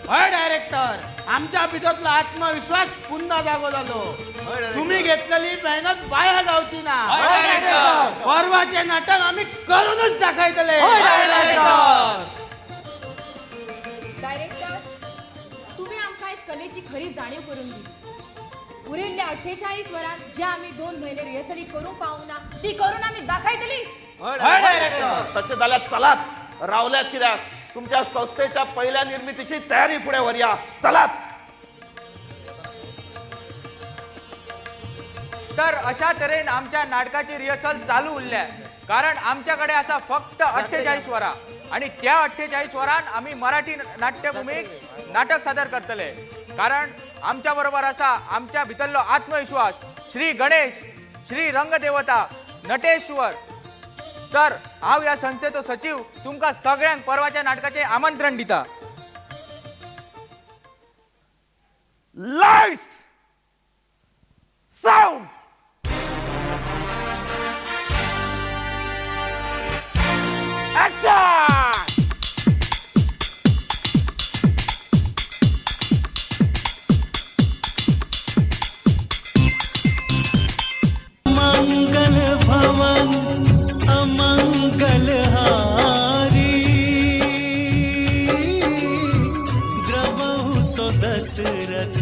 हय डायरेक्टर, आमच्या भितरलो आत्मविश्वास पुन्हा जागो जालो. तुम्ही घेतलेली मेहनत वाया जावची ना. परवाचे नाटक आम्ही करूनच दाखयतले. डायरेक्टर तुम्ही आमकां आयज कलेची खरी जाणीव करून दिली. उरिल्ल्या 48 वरांत जे आम्ही 2 महिने रिहर्सली करूंक पावूंक ना ती करून आम्ही दाखयतलीच. तसे जाल्यार चलात. रावल्यात कित्याक? तुमच्या संस्थेच्या पहिल्या निर्मितीची तयारी पुढे वरया. चलात. तर अशा तरेन आमच्या नाटकाची रिहर्सल चालू उरल्या. कारण आमच्याकडे असा फक्त 48 वरां आणि त्या 48 वरांत आम्ही मराठी नाट्यभूमीक नाटक सादर करतले. कारण आमच्या बरोबर असा आमच्या भितरलो आत्मविश्वास श्री गणेश, श्री रंगदेवता, नटेश्वर. तर हांव या संस्थेचो सचिव तुमकां सगळ्यांक परवाच्या नाटकाचे आमंत्रण दिता. Lights, sound, action. मंगल भवन अमंगल हारी, द्रवहु सो दशरथ